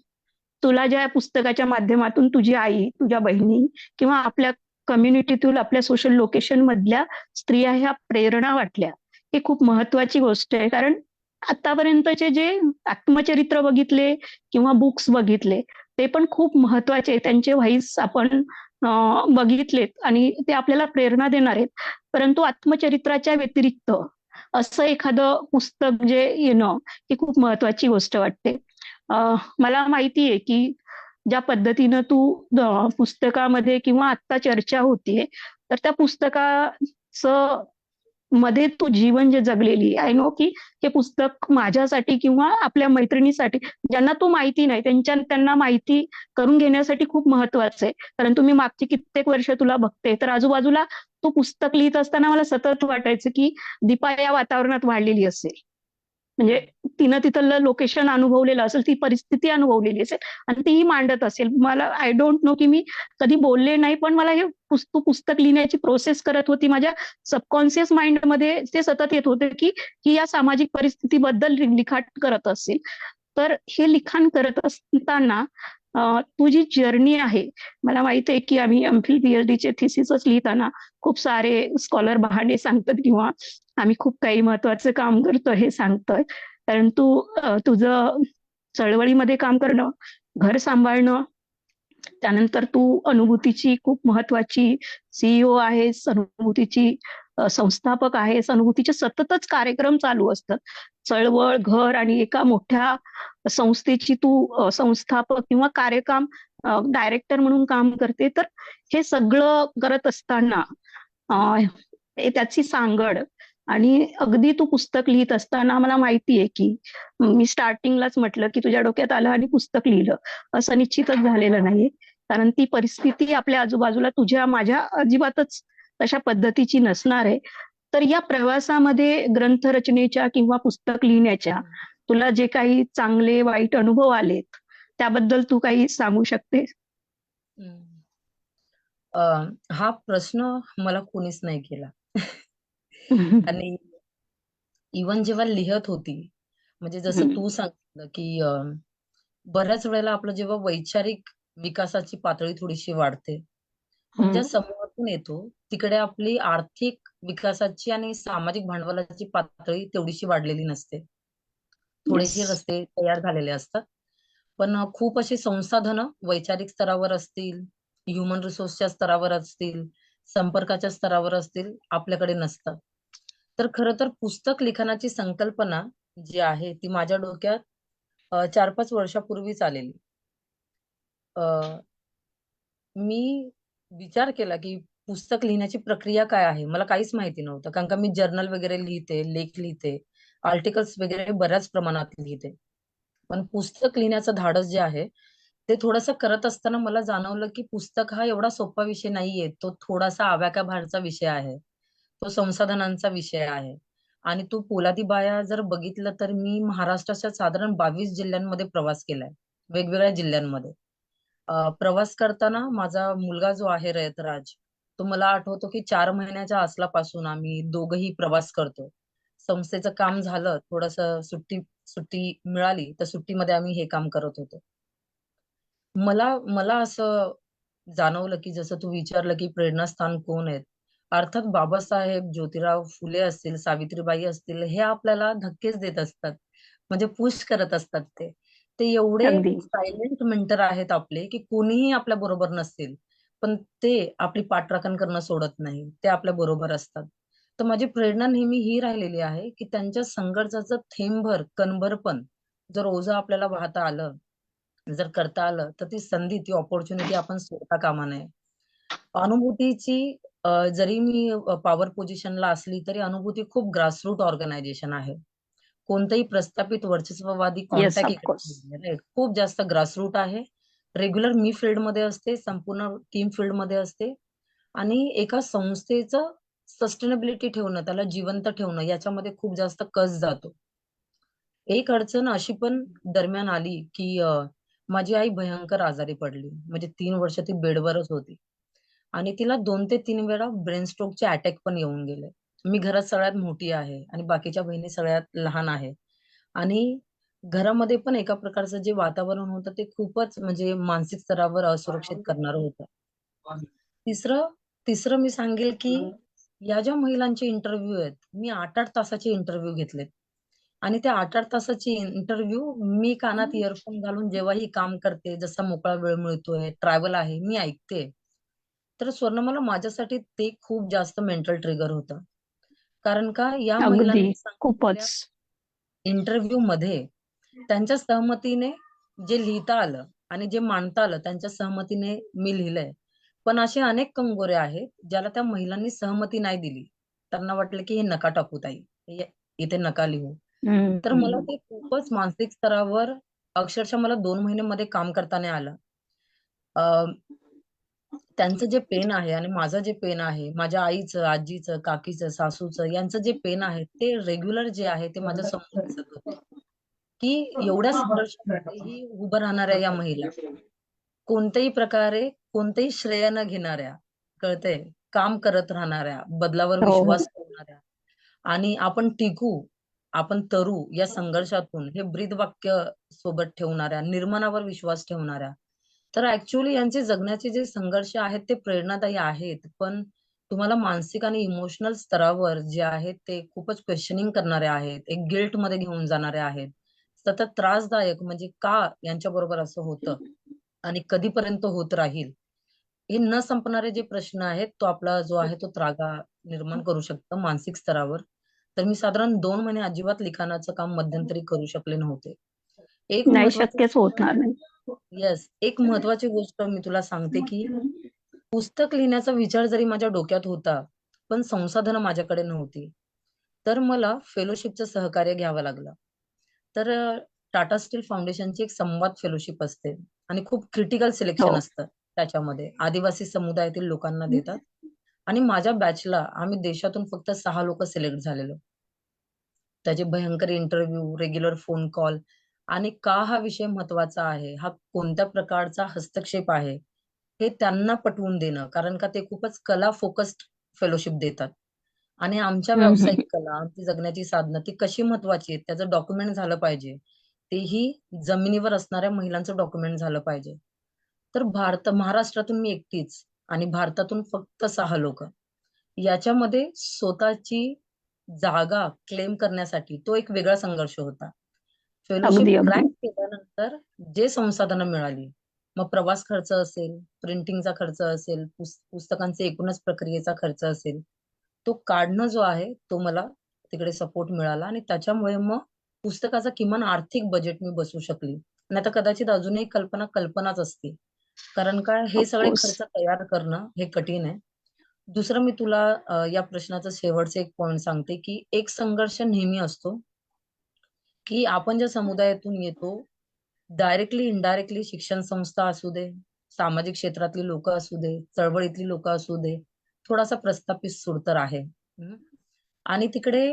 तुला ज्या पुस्तकाच्या माध्यमातून तुझी आई, तुझ्या बहिणी किंवा आपल्या कम्युनिटीतील, आपल्या सोशल लोकेशन मधल्या स्त्रिया ह्या प्रेरणा वाटल्या, ही खूप महत्वाची गोष्ट आहे. कारण आतापर्यंतचे जे आत्मचरित्र बघितले किंवा बुक्स बघितले, ते पण खूप महत्वाचे, त्यांचे व्हॉइस आपण बघितलेत आणि ते आपल्याला प्रेरणा देणार आहेत. परंतु आत्मचरित्राच्या व्यतिरिक्त असं एखादं पुस्तक जे येणं, ही खूप महत्वाची गोष्ट वाटते. मला माहिती आहे की ज्या पद्धतीनं तू पुस्तकामध्ये किंवा आत्ता चर्चा होतीये, तर त्या पुस्तकाचं मध्ये तू जीवन जे जगलेली, आय नो की हे पुस्तक माझ्यासाठी किंवा आपल्या मैत्रिणीसाठी, ज्यांना तू माहिती नाही त्यांना माहिती करून घेण्यासाठी खूप महत्वाचं आहे. परंतु मी मागची कित्येक वर्ष तुला बघते, तर आजूबाजूला तू पुस्तक लिहित असताना मला सतत वाटायचं की दीपा या वातावरणात वाढलेली असेल. म्हणजे तिनं तिथलं लोकेशन अनुभवलेलं असेल, ती परिस्थिती अनुभवलेली असेल आणि तीही मांडत असेल. मला आय डोंट नो की मी कधी बोलले नाही, पण मला हे पुस्तक लिहिण्याची प्रोसेस करत होती. माझ्या सबकॉन्शियस माइंडमध्ये ते सतत येत होते की ही या सामाजिक परिस्थितीबद्दल लिखाण करत असेल. तर हे लिखाण करत असताना तुझी जर्नी आहे. मला माहित आहे की आम्ही एमफिल पीएचडीचे थिसिसच लिहिताना खूप सारे स्कॉलर बहाणे सांगतात किंवा आम्ही खूप काही महत्वाचं काम करतोय हे सांगतोय. परंतु तुझं चळवळीमध्ये काम करणं, घर सांभाळणं, त्यानंतर तू अनुभूतीची खूप महत्वाची सीईओ आहेस, अनुभूतीची संस्थापक आहेस, अनुभूतीचे सततच कार्यक्रम चालू असतात. चळवळ, घर आणि एका मोठ्या संस्थेची तू संस्थापक किंवा कार्यक्रम डायरेक्टर म्हणून काम करते. तर हे सगळं करत असताना त्याची सांगड, आणि अगदी तू पुस्तक लिहित असताना मला माहितीये की मी स्टार्टिंगलाच म्हटलं की तुझ्या डोक्यात आलं आणि पुस्तक लिहिलं, असं निश्चितच झालेलं नाहीये. कारण ती परिस्थिती आपल्या आजूबाजूला तुझ्या माझ्या अजिबातच तशा पद्धतीची नसणार आहे. तर या प्रवासामध्ये ग्रंथरचनेच्या किंवा पुस्तक लिहिण्याच्या तुला जे काही चांगले वाईट अनुभव आलेत, त्याबद्दल तू काही सांगू शकतेस? हा प्रश्न मला कोणीच नाही केला. आणि इवन जेव्हा लिहत होती, म्हणजे जसं तू सांगितलं की बऱ्याच वेळेला आपलं जेव्हा वैचारिक विकासाची पातळी थोडीशी वाढते, आपण ज्या समूहातून येतो तिकडे आपली आर्थिक विकासाची आणि सामाजिक भांडवलाची पातळी तेवढीशी वाढलेली नसते. थोडेसे रस्ते तयार झालेले असतात, पण खूप अशी संसाधनं वैचारिक स्तरावर असतील, ह्युमन रिसोर्सच्या स्तरावर असतील, संपर्काच्या स्तरावर असतील, आपल्याकडे नसतात. तर खरं तर पुस्तक लिखाणाची संकल्पना जी आहे ती माझ्या डोक्यात 4-5 वर्षापूर्वीच आलेली. मी विचार केला की पुस्तक लिहिण्याची प्रक्रिया काय आहे, मला काहीच माहिती नव्हतं. कारण का मी जर्नल वगैरे लिहिते, लेख लिहिते, आर्टिकल्स वगैरे बऱ्याच प्रमाणात लिहिते. पण पुस्तक लिहिण्याचं धाडस जे आहे ते थोडंसं करत असताना मला जाणवलं की पुस्तक हा एवढा सोपा विषय नाहीये. तो थोडासा आव्याकाभारचा विषय आहे. तो संसाधनांचा विषय आहे. आणि तू पोलादी बाया जर बघितलं तर मी महाराष्ट्राच्या साधारण 22 जिल्ह्यांमध्ये प्रवास केलाय. वेगवेगळ्या जिल्ह्यांमध्ये. प्रवास करताना माझा मुलगा जो आहे रयतराज, तो मला आठवतो की 4 महिन्याच्या असल्यापासून आम्ही दोघंही प्रवास करतो. संस्थेचं काम झालं, थोडंसं सुट्टी मिळाली, तर सुट्टीमध्ये आम्ही हे काम करत होतो. मला मला असं जाणवलं की जसं तू विचारलं की प्रेरणास्थान कोण आहेत? अर्थात बाबासाहेब, ज्योतिराव फुले असतील, सावित्रीबाई असतील, हे आपल्याला धक्केच देत असतात. म्हणजे पुश करत असतात ते. ते एवढे अगदी. सायलेंट मेंटर आहेत आपले, की कोणीही आपल्या बरोबर नसतील, पण ते आपली पाठराखण करणं सोडत नाही, ते आपल्या बरोबर असतात. तर माझी प्रेरणा नेहमी ही राहिलेली आहे की त्यांच्या संघर्षाचं थेंबभर कणभर पण जर ओझं आपल्याला वाहता आलं, जर करता आलं, तर ती संधी, ती ऑपॉर्च्युनिटी आपण सोडता कामा नये. अनुभूतीची जरी मी पॉवर पोझिशनला असली तरी अनुभूती खूप ग्रासरूट ऑर्गनायझेशन आहे. कोणतंही प्रस्थापित वर्चस्ववादी येस, कॉन्टॅक्ट इकडे ऑफकोर्स. नाहीये, राईट. खूप जास्त ग्रासरूट आहे. रेग्युलर मी फील्डमध्ये असते, संपूर्ण टीम फील्डमध्ये असते आणि एका संस्थेचं सस्टेनेबिलिटी ठेवणं, त्याला जिवंत ठेवणं याच्यामध्ये खूप जास्त कस जातो. एक अडचण अशी पण दरम्यान आली की माझी आई भयंकर आजारी पडली. म्हणजे 3 वर्ष ती बेडवरच होती. आणि तिला 2 ते 3 वेळा ब्रेन स्ट्रोकचे अटॅक पण येऊन गेले. मी घरात सगळ्यात मोठी आहे आणि बाकीच्या बहिणी सगळ्यात लहान आहे. आणि घरामध्ये पण एका प्रकारचं जे वातावरण होतं ते खूपच म्हणजे मानसिक स्तरावर असुरक्षित करणारं होतं. तिसरं तिसरं मी सांगेल की या ज्या महिलांचे इंटरव्ह्यू आहेत, मी 8-8 तासाचे इंटरव्ह्यू घेतलेत. आणि त्या 8-8 तासाची इंटरव्ह्यू मी कानात इयरफोन घालून जेव्हाही काम करते, जसा मोकळा वेळ मिळतोय, ट्रॅव्हल आहे, मी ऐकते. तर स्वर्णमाला माझ्यासाठी ते खूप जास्त मेंटल ट्रिगर होतं. कारण का या अगदी, महिलांनी सांगितलेल्या खूपच. इंटरव्ह्यू मध्ये त्यांच्या सहमतीने जे लिहिता आलं आणि जे मांडता आलं त्यांच्या सहमतीने मी लिहिलंय. पण असे अनेक कंगोरे आहेत ज्याला त्या महिलांनी सहमती नाही दिली. त्यांना वाटलं की हे नका टाकू ताई, हे इथे नका लिहू. तर मला हम्म. ते खूपच मानसिक स्तरावर अक्षरशः मला 2 महिने मध्ये काम करता नाही आलं. त्यांचं जे पेन आहे आणि माझं जे पेन आहे, माझ्या आईचं, आजीचं, काकीचं, सासूचं यांचं जे पेन आहे, ते रेग्युलर जे आहे ते माझ्या समोर दिसत होते. की एवढ्या संघर्षामध्येही उभं राहणाऱ्या या महिला, कोणत्याही प्रकारे कोणतेही श्रेय न घेणाऱ्या, कळतंय? काम करत राहणाऱ्या, बदलावर हो, विश्वास हो. ठेवणाऱ्या आणि आपण टिकू, आपण तरू या संघर्षातून हे ब्रीदवाक्य सोबत ठेवणाऱ्या, निर्माणावर विश्वास ठेवणाऱ्या. तर ऍक्च्युअली यांचे जगण्याचे जे संघर्ष आहेत ते प्रेरणादायी आहेत. पण तुम्हाला मानसिक आणि इमोशनल स्तरावर जे आहेत ते खूपच क्वेश्चनिंग करणारे आहेत. एक गिल्टमध्ये घेऊन जाणारे आहेत. सतत त्रासदायक म्हणजे का यांच्याबरोबर असं होतं आणि कधीपर्यंत होत राहील? हे न संपणारे जे प्रश्न आहेत, तो आपला जो आहे तो त्रागा निर्माण करू शकतं मानसिक स्तरावर. तर मी साधारण 2 महिने अजिबात लिखाणाचं काम मध्यंतरी करू शकले नव्हते. एक नाही, महत्वाची शक्यच होणार नाही. येस, एक महत्वाची गोष्ट मी तुला सांगते, की पुस्तक लिहिण्याचा विचार जरी माझ्या डोक्यात होता, पण संसाधनं माझ्याकडे नव्हती. तर मला फेलोशिपचं सहकार्य घ्यावं लागलं. तर टाटा स्टील फाउंडेशनची एक संवाद फेलोशिप असते आणि खूप क्रिटिकल सिलेक्शन हो. असतं त्याच्यामध्ये. आदिवासी समुदायातील लोकांना देतात आणि माझ्या बॅचला आम्ही देशातून फक्त 6 लोकं सिलेक्ट झालेलो. त्याचे भयंकर इंटरव्ह्यू, रेग्युलर फोन कॉल आणि का हा विषय महत्वाचा आहे, हा कोणत्या प्रकारचा हस्तक्षेप आहे, हे त्यांना पटवून देणं. कारण का ते खूपच कला फोकस्ड फेलोशिप देतात. आणि आमच्या हम्म, व्यावसायिक हम्म. कला, आमची जगण्याची साधनं ती कशी महत्वाची आहेत, त्याचं डॉक्युमेंट झालं पाहिजे. तेही जमिनीवर असणाऱ्या महिलांचं डॉक्युमेंट झालं पाहिजे. तर महाराष्ट्रातून मी एकटीच आणि भारतातून फक्त 6 लोकं. याच्यामध्ये स्वतःची जागा क्लेम करण्यासाठी तो एक वेगळा संघर्ष होता. फेलोशिप अगदी, क्रॅक अगदी. केल्यानंतर जे संसाधनं मिळाली, मग प्रवास खर्च असेल, प्रिंटिंगचा खर्च असेल, पुस्तकांचे एकूणच प्रक्रियेचा खर्च असेल, तो काढणं जो आहे, तो मला तिकडे सपोर्ट मिळाला आणि त्याच्यामुळे मग पुस्तकाचा किमान आर्थिक बजेट मी बसवू शकली. नाहीतर कदाचित अजूनही कल्पना कल्पनाच असती. कारण काय हे सगळे ऑफकोर्स. खर्च तयार करणं हे कठीण आहे. दुसरं मी तुला या प्रश्नाचं शेवटचं एक पॉइंट सांगते, की एक संघर्ष नेहमी असतो, की आपण ज्या समुदायातून येतो, डायरेक्टली, इनडायरेक्टली शिक्षण संस्था असू दे, सामाजिक क्षेत्रातली लोकं असू दे, चळवळीतली लोकं असू दे, थोडासा प्रस्थापित सूर तर आहे. हं. आणि तिकडे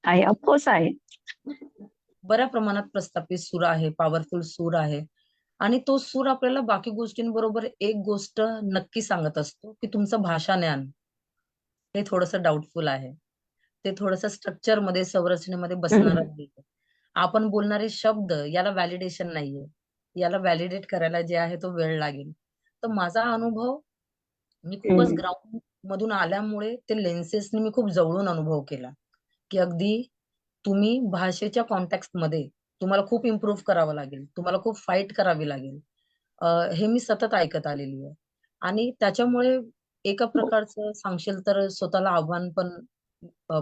आहे, ऑफकोर्स आहे. बऱ्या प्रमाणात प्रस्थापित सूर आहे, पॉवरफुल सूर आहे. आणि तो सूर आपल्याला बाकी गोष्टींबरोबर एक गोष्ट नक्की सांगत असतो, की तुमचं भाषा ज्ञान हे थोडंसं डाउटफुल आहे. ते थोडंसं स्ट्रक्चरमध्ये, संरचनेमध्ये बसणारं हम्म. नाहीये. आपण बोलणारे शब्द याला व्हॅलिडेशन नाहीये. याला व्हॅलिडेट करायला जे आहे तो वेळ लागेल. तर माझा अनुभव मी खूपच हम्म. ग्राउंड मधून आल्यामुळे ते लेन्सेसनी मी खूप जवळून अनुभव केला, की अगदी तुम्ही भाषेच्या कॉन्टेक्स्टमध्ये तुम्हाला खूप इम्प्रूव्ह करावं लागेल. तुम्हाला खूप फाईट करावी लागेल. हे मी सतत ऐकत आलेली आहे. आणि त्याच्यामुळे एका प्रकारचं सांगशील तर स्वतःला आव्हान पण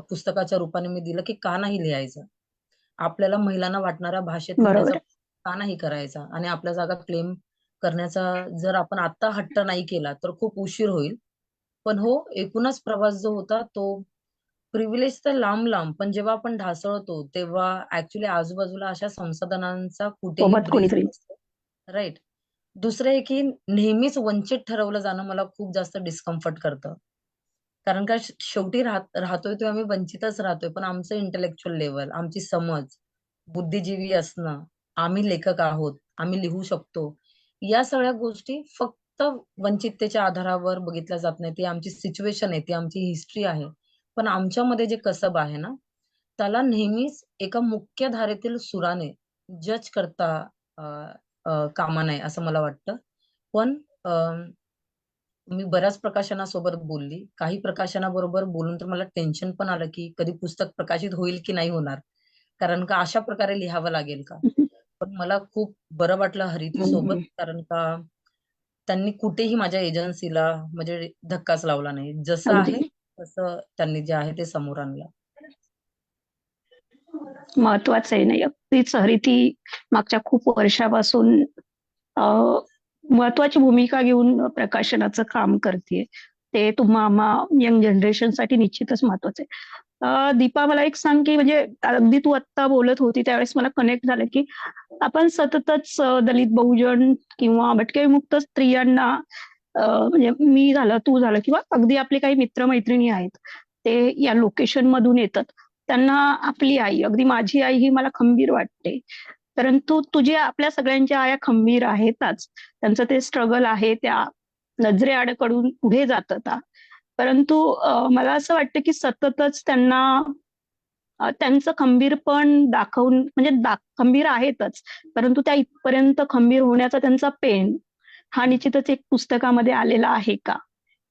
पुस्तकाच्या रूपाने मी दिलं की का नाही लिहायचं. आपल्याला महिलांना वाटणाऱ्या भाषेत लिहिण्याचा बरोबर. का नाही करायचा आणि आपल्या जागा क्लेम करण्याचा जर आपण आता हट्ट नाही केला तर खूप उशीर होईल. पण हो, एकूणच प्रवास जो होता तो प्रिव्हिलेज तर लांब लांब, पण जेव्हा आपण ढासळतो तेव्हा ऍक्च्युली आजूबाजूला अशा संसाधनांचा कुठेही सोबत ब्रीज कोणीतरी. नसतो. राईट. दुसरं आहे की नेहमीच वंचित ठरवलं जाणं मला खूप जास्त डिस्कम्फर्ट करतं. कारण का शेवटी राहतोय तेव्हा आम्ही वंचितच राहतोय. पण आमचं इंटेलेक्च्युअल लेव्हल, आमची समज, बुद्धिजीवी असणं, आम्ही लेखक आहोत, आम्ही लिहू शकतो. या सगळ्या गोष्टी फक्त वंचिततेच्या आधारावर बघितल्या जात नाही. ती आमची सिच्युएशन आहे, ती आमची हिस्ट्री आहे. पण आमच्यामध्ये जे कसब आहे ना, त्याला नेहमीच एका मुख्य धारेतील सुराने जज करता अ, कामा नये असं मला वाटतं. पण मी बऱ्याच प्रकाशनासोबत बोलली. काही प्रकाशनाबरोबर बोलून तर मला टेन्शन पण आलं, की कधी पुस्तक प्रकाशित होईल की नाही होणार. कारण का अशा प्रकारे लिहावं लागेल का? पण मला खूप बरं वाटलं हरिती सोबत, कारण का त्यांनी कुठेही माझ्या एजन्सीला म्हणजे धक्काच लावला नाही. जसं आहे अगदी तसं त्यांनी जे आहे ते समोर आणलं. महत्वाचं आहे. नाही, अगदीच हरिती मागच्या खूप वर्षापासून अ, महत्वाची भूमिका घेऊन प्रकाशनाचं काम करतीये. ते आम्हा यंग जनरेशनसाठी निश्चितच महत्वाचं आहे. दीपा, मला एक सांग, की म्हणजे अगदी तू आत्ता बोलत होती त्यावेळेस मला कनेक्ट झालं, की आपण सततच दलित, बहुजन किंवा भटक्या विमुक्त स्त्रियांना म्हणजे मी झालं, तू झालं किंवा अगदी आपले काही मित्र-मैत्रिणी आहेत, ते या लोकेशन मधून येतात. त्यांना आपली आई, अगदी माझी आई ही मला खंबीर वाटते. परंतु तुझ्या आपल्या सगळ्यांच्या आया खंबीर आहेतच. त्यांचं ते स्ट्रगल आहे, त्या नजरेआडकडून पुढे जातात. परंतु मला असं वाटतं, की सततच त्यांना त्यांचं खंबीरपण दाखवून म्हणजे खंबीर आहेतच. परंतु त्या इथपर्यंत खंबीर होण्याचा त्यांचा पेन हा निश्चितच एक पुस्तकामध्ये आलेला आहे का?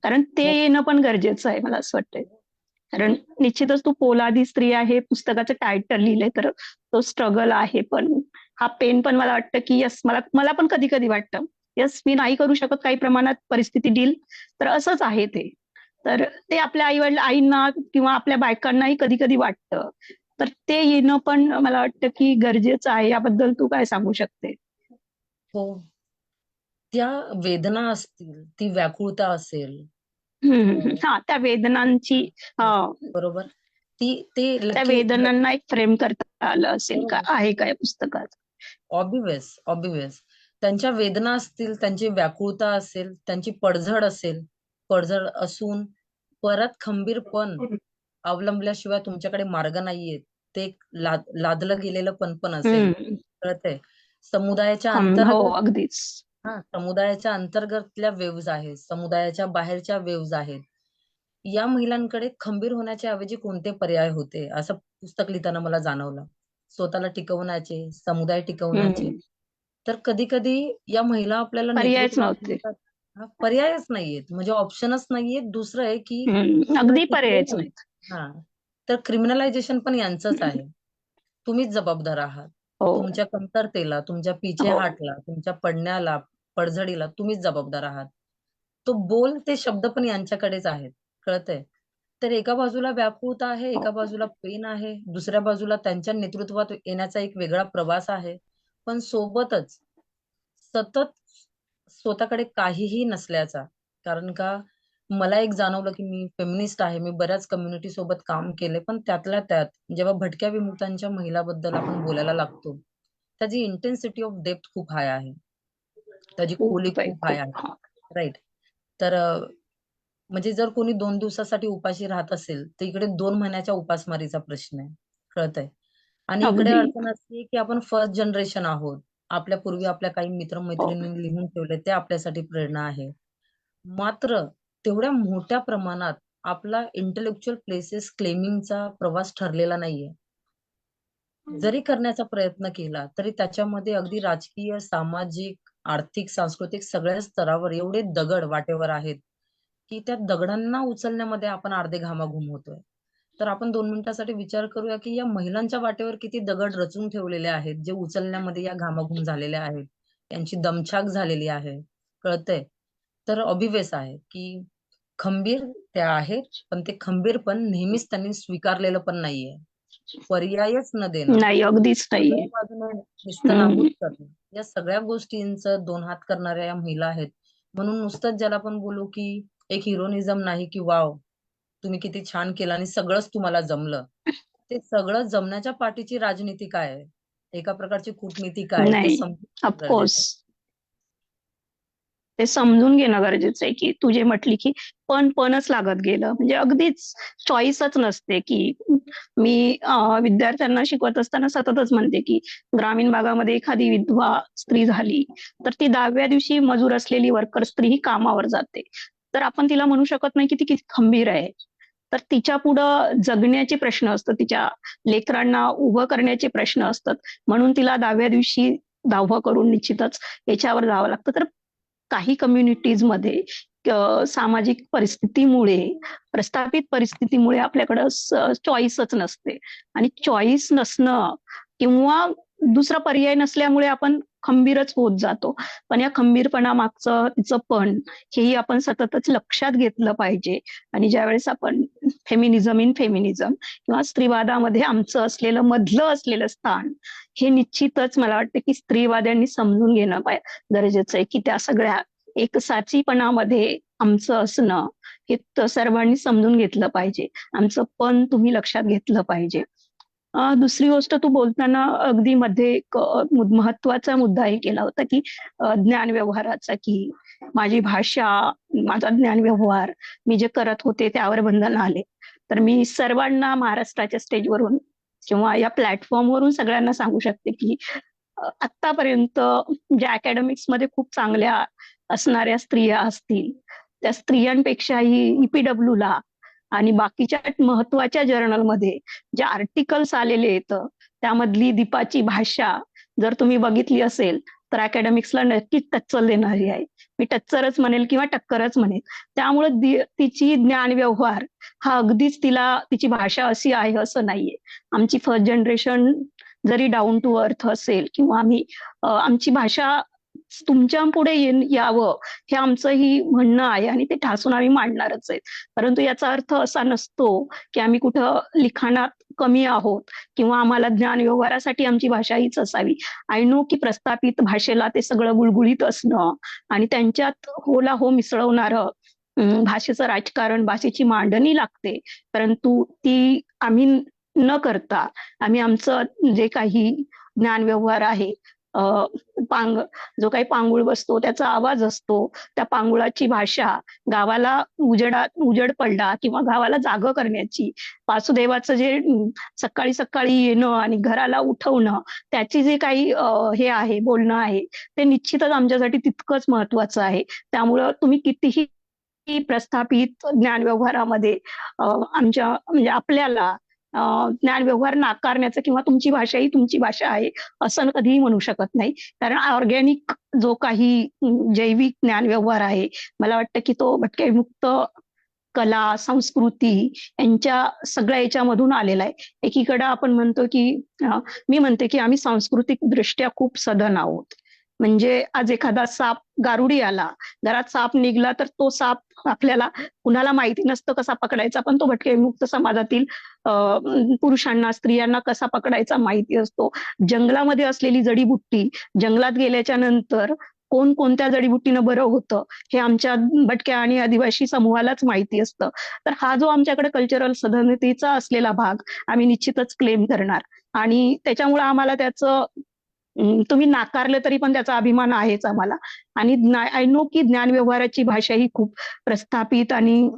कारण ते हो. येणं पण गरजेचं आहे मला असं वाटतंय. कारण निश्चितच तू पोलादी स्त्री आहे पुस्तकाचं टायटल लिहिलंय तर तो स्ट्रगल आहे पण हा पेन पण मला वाटतं की यस मला मला पण कधी-कधी वाटतं. यस मी नाही करू शकत काही प्रमाणात परिस्थिती डील तर असंच आहे ते. तर ते आपल्या आईंना किंवा आपल्या बायकांनाही कधी-कधी वाटतं. तर ते येणं पण मला वाटतं की गरजेचं आहे. याबद्दल तू काय सांगू शकते? हो. त्या वेदना असतील, ती व्याकुळता असेल, हं, हं, हं. अ, हां, त्या वेदनांची हां, बरोबर. ती ते त्या लकी वेदनांना एक फ्रेम करता आलं असेल का? बरोबर. आहे का या पुस्तकात? ऑब्व्हियस. त्यांच्या वेदना असतील, त्यांची व्याकुळता असेल, त्यांची पडझड असेल. पडझड असून परत खंबीरपण अवलंबल्याशिवाय तुमच्याकडे मार्ग नाहीये. ते एक लादलं गेलेलं पण असेल. हं. कळतंय? समुदायाच्या हो, अंतर्गत अगदीच. समुदायाच्या अंतर्गतल्या वेव्हज आहेत, समुदायाच्या बाहेरच्या वेव्हज आहेत. या महिलांकडे खंबीर होण्याच्या ऐवजी कोणते पर्याय होते, असं पुस्तक लिहिताना मला जाणवलं. स्वतःला टिकवण्याचे, समुदाय टिकवण्याचे. हं. तर कधी-कधी या महिला आपल्याला पर्यायच नेतृत्वात नव्हते. म्हणतात पर्यायच नाहीयेत. म्हणजे ऑप्शनच नाहीयेत. दुसरं आहे की मला अगदी पर्यायच टिकवून नाहीत. हां. तर क्रिमिनलायझेशन पण यांचंच आहे. तुम्हीच जबाबदार आहात. हो, तुमच्या कमतरतेला, तुमच्या हो. पीछेहाटला, तुमच्या पडण्याला, पडझडीला तुम्हीच जबाबदार आहात. तो बोल, ते शब्द पण यांच्याकडेच आहेत. कळतंय? तर एका बाजूला व्याकुळता आहे, हो. एका बाजूला पेन आहे, दुसऱ्या बाजूला त्यांच्या नेतृत्वात येण्याचा एक वेगळा प्रवास आहे. पण सोबतच सतत स्वतःकडे काहीही नसल्याचा. कारण का मला एक जाणवलं, की मी फेमिनिस्ट आहे. मी बऱ्याच कम्युनिटी सोबत काम केलंय. पण त्यातल्या त्यात जेव्हा भटक्या विमुक्तांच्या महिलाबद्दल आपण बोलायला लागतो, त्याची इंटेन्सिटी ऑफ डेप्थ खूप हाय आहे. त्याची खोली खूप आहे, खूप हाय खूप. आहे. हां. राइट. तर म्हणजे जर कोणी 2 दिवसासाठी उपाशी राहत असेल, तर इकडे 2 महिन्याच्या उपासमारीचा प्रश्न आहे. कळतंय? आणि इकडे अगदी. अडचण असते, की आपण फर्स्ट जनरेशन आहोत. आपल्या पूर्वी आपल्या काही हो. मित्र-मैत्रिणींनी लिहून ठेवले ते आपल्यासाठी प्रेरणा आहे. मात्र तेवढ्या मोठ्या प्रमाणात आपला इंटेलेक्चुअल प्लेसेस क्लेमिंगचा प्रवास ठरलेला नाहीये. जरी करण्याचा प्रयत्न केला, तरी त्याच्यामध्ये अगदी राजकीय, सामाजिक, आर्थिक, सांस्कृतिक सगळ्या स्तरावर एवढे दगड वाटेवर आहेत, की त्या दगडांना उचलण्यामध्ये आपण अर्धे घामाघूम होतोय. तर आपण 2 मिनिटासाठी विचार करूया, की या महिलांच्या वाटेवर किती दगड रचून ठेवलेले आहेत, जे उचलण्यामध्ये या घामाघूम झालेल्या आहेत. त्यांची दमछाक झालेली आहे. कळतंय? तर ऑब्वियस आहे की खंबीर त्या आहेत, पण ते खंबीर पण नेहमीच त्यांनी स्वीकारलेलं पण नाहीये. पर्यायच न देणं, नाही, अगदीच सगळ्या नाहीये. बाजूने नेस्तनाबूत करणं, या सगळ्या गोष्टींचं दोन हात करणाऱ्या या महिला आहेत. म्हणून नुसतंच ज्याला आपण बोलू की एक हिरोनिझम नाही की वाव तुम्ही किती छान केलं आणि सगळंच तुम्हाला जमलं. ते सगळं जमण्याच्या पाठीची राजनीती काय आहे, एका प्रकारची कूटनीती काय आहे, हे नाही, समजणं ऑफकोर्स गरजेचं आहे. ते समजून घेणं गरजेचं आहे की तू जे म्हटली की पणच लागत गेलं, म्हणजे अगदीच चॉईसच नसते की मी विद्यार्थ्यांना शिकवत असताना सततच म्हणते की ग्रामीण भागामध्ये एखादी विधवा स्त्री झाली तर ती 10व्या दिवशी मजूर असलेली वर्कर स्त्री ही कामावर जाते. तर आपण तिला म्हणू शकत नाही की ती किती खंबीर आहे. तर तिच्या पुढं जगण्याचे प्रश्न असतात, तिच्या लेकरांना उभं करण्याचे प्रश्न असतात. म्हणून तिला 10व्या दिवशी 10व करून निश्चितच याच्यावर जावं लागतं. तर काही कम्युनिटीजमध्ये सामाजिक परिस्थितीमुळे, प्रस्थापित परिस्थितीमुळे आपल्याकडं चॉईसच नसते आणि चॉईस नसणं किंवा दुसरा पर्याय नसल्यामुळे आपण खंबीरच होत जातो. पण या खंबीरपणामागचं तिचं पण हेही आपण सततच लक्षात घेतलं पाहिजे आणि ज्यावेळेस आपण फेमिनिझम इन फेमिनिझम किंवा स्त्रीवादामध्ये आमचं मधलं असलेलं स्थान हे निश्चितच मला वाटतं की स्त्रीवाद्यांनी समजून घेणं गरजेचं आहे की त्या सगळ्या एकसाचीपणामध्ये आमचं असणं हे सर्वांनी समजून घेतलं पाहिजे. आमचं पण तुम्ही लक्षात घेतलं पाहिजे. दुसरी गोष्ट तू बोलताना अगदी मध्ये एक महत्वाचा मुद्दाही केला होता की ज्ञान व्यवहाराचा, की माझी भाषा, माझा ज्ञान व्यवहार, मी जे करत होते त्यावर बंधन आले. तर मी सर्वांना महाराष्ट्राच्या स्टेजवरून किंवा या प्लॅटफॉर्मवरून सगळ्यांना सांगू शकते की आतापर्यंत ज्या अकॅडमिक्स मध्ये खूप चांगल्या असणाऱ्या स्त्रिया असतील, त्या स्त्रियांपेक्षाही ईपीडब्ल्यूला आणि बाकीच्या महत्वाच्या जर्नलमध्ये जे आर्टिकल्स आलेले आहेत त्यामधली दीपाची भाषा जर तुम्ही बघितली असेल तर अकॅडमिक्सला नक्कीच टच्चर देणारी आहे. मी टच्चरच म्हणेल किंवा टक्करच म्हणेल. त्यामुळे तिची ज्ञान व्यवहार हा अगदीच तिची भाषा अशी आहे असं नाहीये. आमची फर्स्ट जनरेशन जरी डाऊन टू अर्थ असेल किंवा आमची भाषा तुमच्या पुढे यावं हे आमचंही म्हणणं आहे आणि ते ठासून आम्ही मांडणारच आहे. परंतु याचा अर्थ असा नसतो की आम्ही कुठं लिखाणात कमी आहोत किंवा आम्हाला ज्ञान व्यवहारासाठी आमची भाषा हीच असावी. आय नो की प्रस्थापित भाषेला ते सगळं गुळगुळीत असणं आणि त्यांच्यात होला हो मिसळवणारं भाषेचं राजकारण, भाषेची मांडणी लागते. परंतु ती आम्ही न करता आम्ही आमचं जे काही ज्ञान व्यवहार आहे, जो काही पांगुळ बसतो त्याचा आवाज असतो, त्या पांगुळाची भाषा गावाला उजेड पडला किंवा गावाला जागं करण्याची, वासुदेवाचं जे सकाळी सकाळी येणं आणि घराला उठवणं, त्याची जे काही हे आहे, बोलणं आहे, ते निश्चितच आमच्यासाठी तितकंच महत्वाचं आहे. त्यामुळं तुम्ही कितीही प्रस्थापित ज्ञान व्यवहारामध्ये आमच्या म्हणजे आपल्याला ज्ञान व्यवहार नाकारण्याचं किंवा तुमची भाषा ही तुमची भाषा आहे असं कधीही म्हणू शकत नाही. कारण ऑर्गॅनिक जो काही जैविक ज्ञान व्यवहार आहे, मला वाटतं की तो भटक्याविमुक्त कला, संस्कृती यांच्या सगळ्या याच्यामधून आलेला आहे. एकीकडे आपण म्हणतो की मी म्हणते की आम्ही सांस्कृतिक दृष्ट्या खूप सधन आहोत. म्हणजे आज एखादा साप गारुडी आला, घरात साप निघाला तर तो साप आपल्याला कुणाला माहिती नसतं कसा पकडायचा, पण तो भटक्याविमुक्त समाजातील पुरुषांना, स्त्रियांना कसा पकडायचा माहिती असतो. जंगलामध्ये असलेली जडीबुट्टी जंगलात गेल्याच्या नंतर कोणत्या जडीबुट्टीनं बरं होतं हे आमच्या भटक्या आणि आदिवासी समूहालाच माहिती असतं. तर हा जो आमच्याकडे कल्चरल सधनतेचा असलेला भाग आम्ही निश्चितच क्लेम करणार आणि त्याच्यामुळे आम्हाला त्याचं तुम्ही नाकारलं तरी पण त्याचा अभिमान आहेच आम्हाला. आणि आय नो की ज्ञान व्यवहाराची भाषा ही खूप प्रस्थापित आणि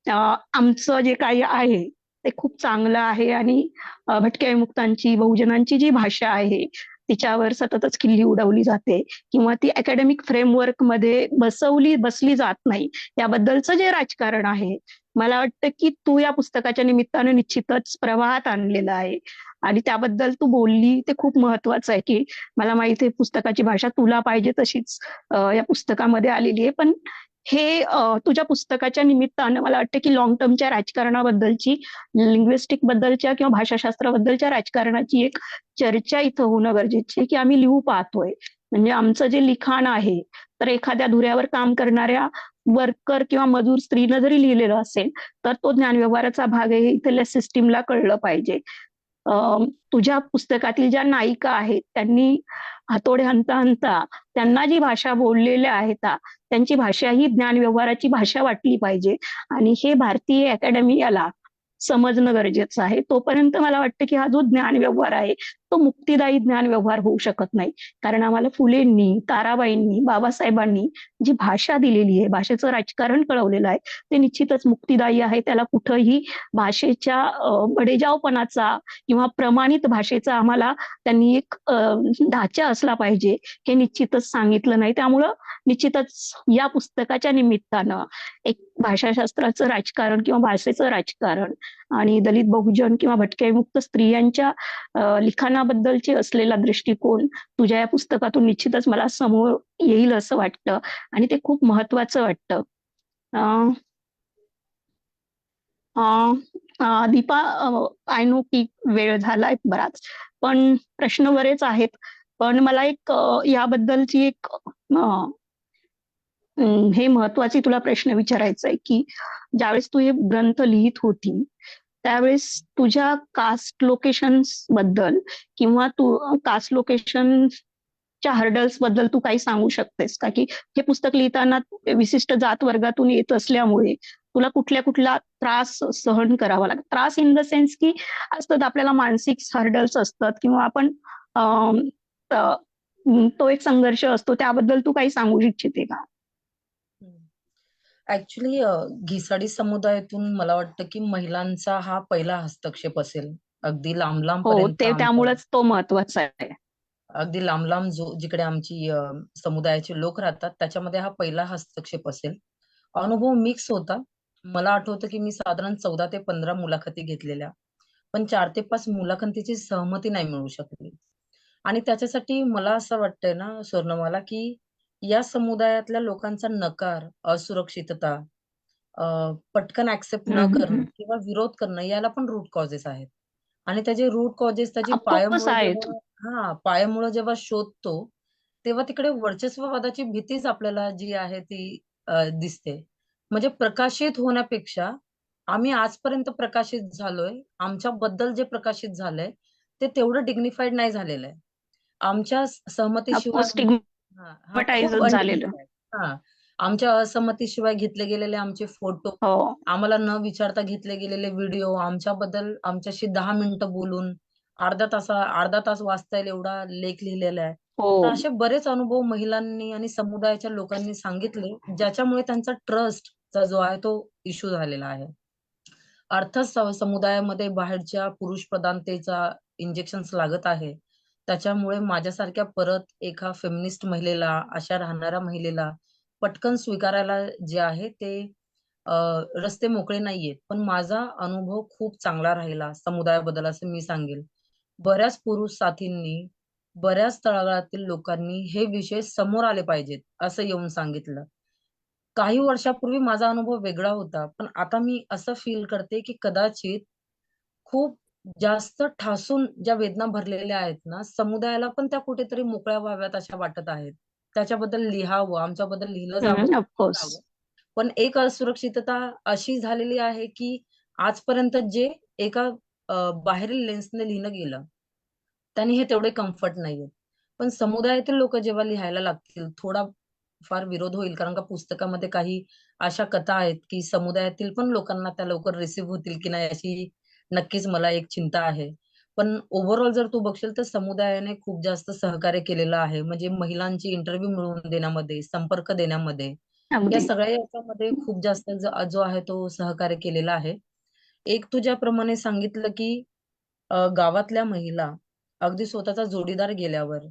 आमचं जे काही आहे ते खूप चांगलं आहे आणि भटक्या विमुक्तांची, बहुजनांची जी भाषा आहे तिच्यावर सततच खिल्ली उडवली जाते किंवा ती अकॅडमिक फ्रेमवर्क मध्ये बसली जात नाही. याबद्दलचं जे राजकारण आहे, मला वाटतं की तू या पुस्तकाच्या निमित्तानं निश्चितच प्रवाहात आणलेलं आहे आणि त्याबद्दल तू बोलली ते खूप महत्वाचं आहे की मला माहिती आहे पुस्तकाची भाषा तुला पाहिजे तशीच या पुस्तकामध्ये आलेली आहे. पण हे तुझ्या पुस्तकाच्या निमित्तानं मला वाटतं की लॉंग टर्मच्या राजकारणाबद्दलची, लिंग्विस्टिक बद्दलच्या किंवा भाषाशास्त्राबद्दलच्या राजकारणाची एक चर्चा इथं होणं गरजेची आहे की आम्ही लिहू पाहतोय. म्हणजे आमचं जे लिखाण आहे, तर एखाद्या धुऱ्यावर काम करणाऱ्या वर्कर किंवा मजूर स्त्रीनं जरी लिहिलेलं असेल, तर तो ज्ञानव्यवहाराचा भाग आहे हे इथल्या सिस्टीमला कळलं पाहिजे. तुझ्या पुस्तकातील ज्या नायिका आहेत, त्यांनी हातोडे हाणता हाणता त्यांना जी भाषा बोललेल्या आहेत त्यांची भाषा ही ज्ञानव्यवहाराची भाषा वाटली पाहिजे आणि हे भारतीय अकॅडमियाला समजणं गरजेचं आहे. तोपर्यंत मला वाटतं की हा जो ज्ञानव्यवहार आहे, तो मुक्तिदायी ज्ञानव्यवहार होऊ शकत नाही. कारण आम्हाला फुलेंनी, ताराबाईंनी, बाबासाहेबांनी जी भाषा दिलेली आहे, भाषेचं राजकारण कळवलेलं आहे, ते निश्चितच मुक्तिदायी आहे. त्याला कुठंही भाषेच्या बडेजावपणाचा किंवा प्रमाणित भाषेचा आम्हाला त्यांनी एक ढाचा असला पाहिजे, हे निश्चितच सांगितलं नाही. त्यामुळं निश्चितच या पुस्तकाच्या निमित्तानं एक भाषाशास्त्राचं राजकारण किंवा भाषेचं राजकारण आणि दलित बहुजन किंवा भटक्या विमुक्त स्त्रियांच्या लिखाणाबद्दलचे असलेला दृष्टिकोन तुझ्या या पुस्तकातून निश्चितच मला समोर येईल असं वाटतं आणि ते खूप महत्वाचं वाटतं. अं, अं, दीपा, आय नो की वेळ झालाय बराच, पण प्रश्न बरेच आहेत. पण मला एक याबद्दलची एक हे महत्वाची तुला प्रश्न विचारायचा आहे की ज्यावेळेस तू हे ग्रंथ लिहित होती त्यावेळेस तुझ्या कास्ट लोकेशन्स बद्दल किंवा तू कास्ट लोकेशनच्या हर्डल्स बद्दल तू काही सांगू शकतेस का? की हे पुस्तक लिहिताना विशिष्ट जात वर्गातून येत असल्यामुळे तुला कुठला त्रास सहन करावा लागतो? त्रास इन द सेन्स की असतात आपल्याला मानसिक हर्डल्स असतात किंवा आपण तो एक संघर्ष असतो, त्याबद्दल तू काही सांगू इच्छिते का? ऍक्च्युली घिसाडी समुदायातून मला वाटतं की महिलांचा हा पहिला हस्तक्षेप असेल. अगदी लांब लांब हो, पर्यंत ते आमच्या त्यामुळेच तो महत्वाचा आहे. अगदी लांब लांब जिकडे आमची समुदायाचे लोक राहतात त्याच्यामध्ये हा पहिला हस्तक्षेप असेल. अनुभव मिक्स होता. मला आठवतं की मी साधारण 14 ते 15 मुलाखती घेतलेल्या, पण 4 ते 5 मुलाखतीची सहमती नाही मिळू शकली. आणि त्याच्यासाठी मला असं वाटतंय ना स्वर्णमाला, की या समुदायातल्या लोकांचा नकार, असुरक्षितता, पटकन ऍक्सेप्ट न करणं किंवा विरोध करणं याला पण रूट कॉजेस आहेत. आणि त्याचे रूट कॉजेस त्याची ऑफकोर्स आहेत. पायामुळं जेव्हा शोधतो, तेव्हा तिकडे वर्चस्ववादाची भीतीच आपल्याला जी आहे ती दिसते. म्हणजे प्रकाशित होण्यापेक्षा आम्ही आजपर्यंत प्रकाशित झालोय, आमच्याबद्दल जे प्रकाशित झालंय, ते तेवढं डिग्निफाईड नाही झालेलं आहे. आमच्या सहमतीशिवाय ऑफकोर्स हा हा खूप स्टिग्मटाईजच झालेलं. अनडिग्निफाईड. हा आमच्या असंमतीशिवाय घेतले गेलेले आमचे फोटो, हो, आम्हाला न विचारता घेतले गेलेले व्हिडिओ, आमच्याबद्दल आमच्याशी 10 मिनिटं बोलून अर्धा तास वाचता येईल एवढा लेख लिहिलेला आहे. हो. तर असे बरेच अनुभव महिलांनी आणि समुदायाच्या लोकांनी सांगितले, ज्याच्यामुळे त्यांचा ट्रस्टचा जो आहे तो इश्यू झालेला आहे. अर्थात समुदायामध्ये बाहेरच्या पुरुष प्रधानतेचा इंजेक्शन्स लागत आहे. त्याच्यामुळे माझ्यासारख्या परत एका फेमिनिस्ट महिलेला, अशा राहणाऱ्या महिलेला पटकन स्वीकारायला जे आहे ते रस्ते मोकळे नाहीयेत. पण माझा अनुभव खूप चांगला राहिला समुदायाबद्दल असं मी सांगेल. बऱ्याच पुरुष साथींनी, बऱ्याच तळागाळातील लोकांनी हे विषय समोर आले पाहिजेत असं येऊन सांगितलं. काही वर्षापूर्वी माझा अनुभव वेगळा होता. पण आता मी असं फील करते, की कदाचित खूप जास्त ठासून ज्या वेदना भरलेल्या आहेत ना, समुदायाला पण त्या कुठेतरी मोकळ्या व्हाव्यात अशा वाटत आहेत. त्याच्याबद्दल लिहावं, आमच्याबद्दल लिहिलं जावं, ऐकलं ऑफकोर्स. जावं. पण एक असुरक्षितता अशी झालेली आहे, की आजपर्यंत जे एका बाहेरील लेन्सने लिहिलं गेलं, त्यांनी हे तेवढे कम्फर्ट नाहीये. पण समुदायातील लोक जेव्हा लिहायला लागतील, थोडा फार विरोध होईल. कारण का पुस्तकामध्ये काही अशा कथा आहेत, की समुदायातील पण लोकांना त्या लवकर रिसीव्ह होतील की नाही अशी नक्कीच मला एक चिंता आहे. पण ओव्हरऑल जर तू बघशील तर समुदायाने खूप जास्त सहकार्य केलेलं आहे. म्हणजे महिलांची इंटरव्ह्यू मिळवून देण्यामध्ये, संपर्क देण्यामध्ये, या अगदी. सगळ्या याच्यामध्ये खूप जास्त जो आहे तो सहकार्य केलेला आहे. एक तू ज्याप्रमाणे सांगितलं, की गावातल्या महिला अगदी स्वतःचा जोडीदार गेल्यावर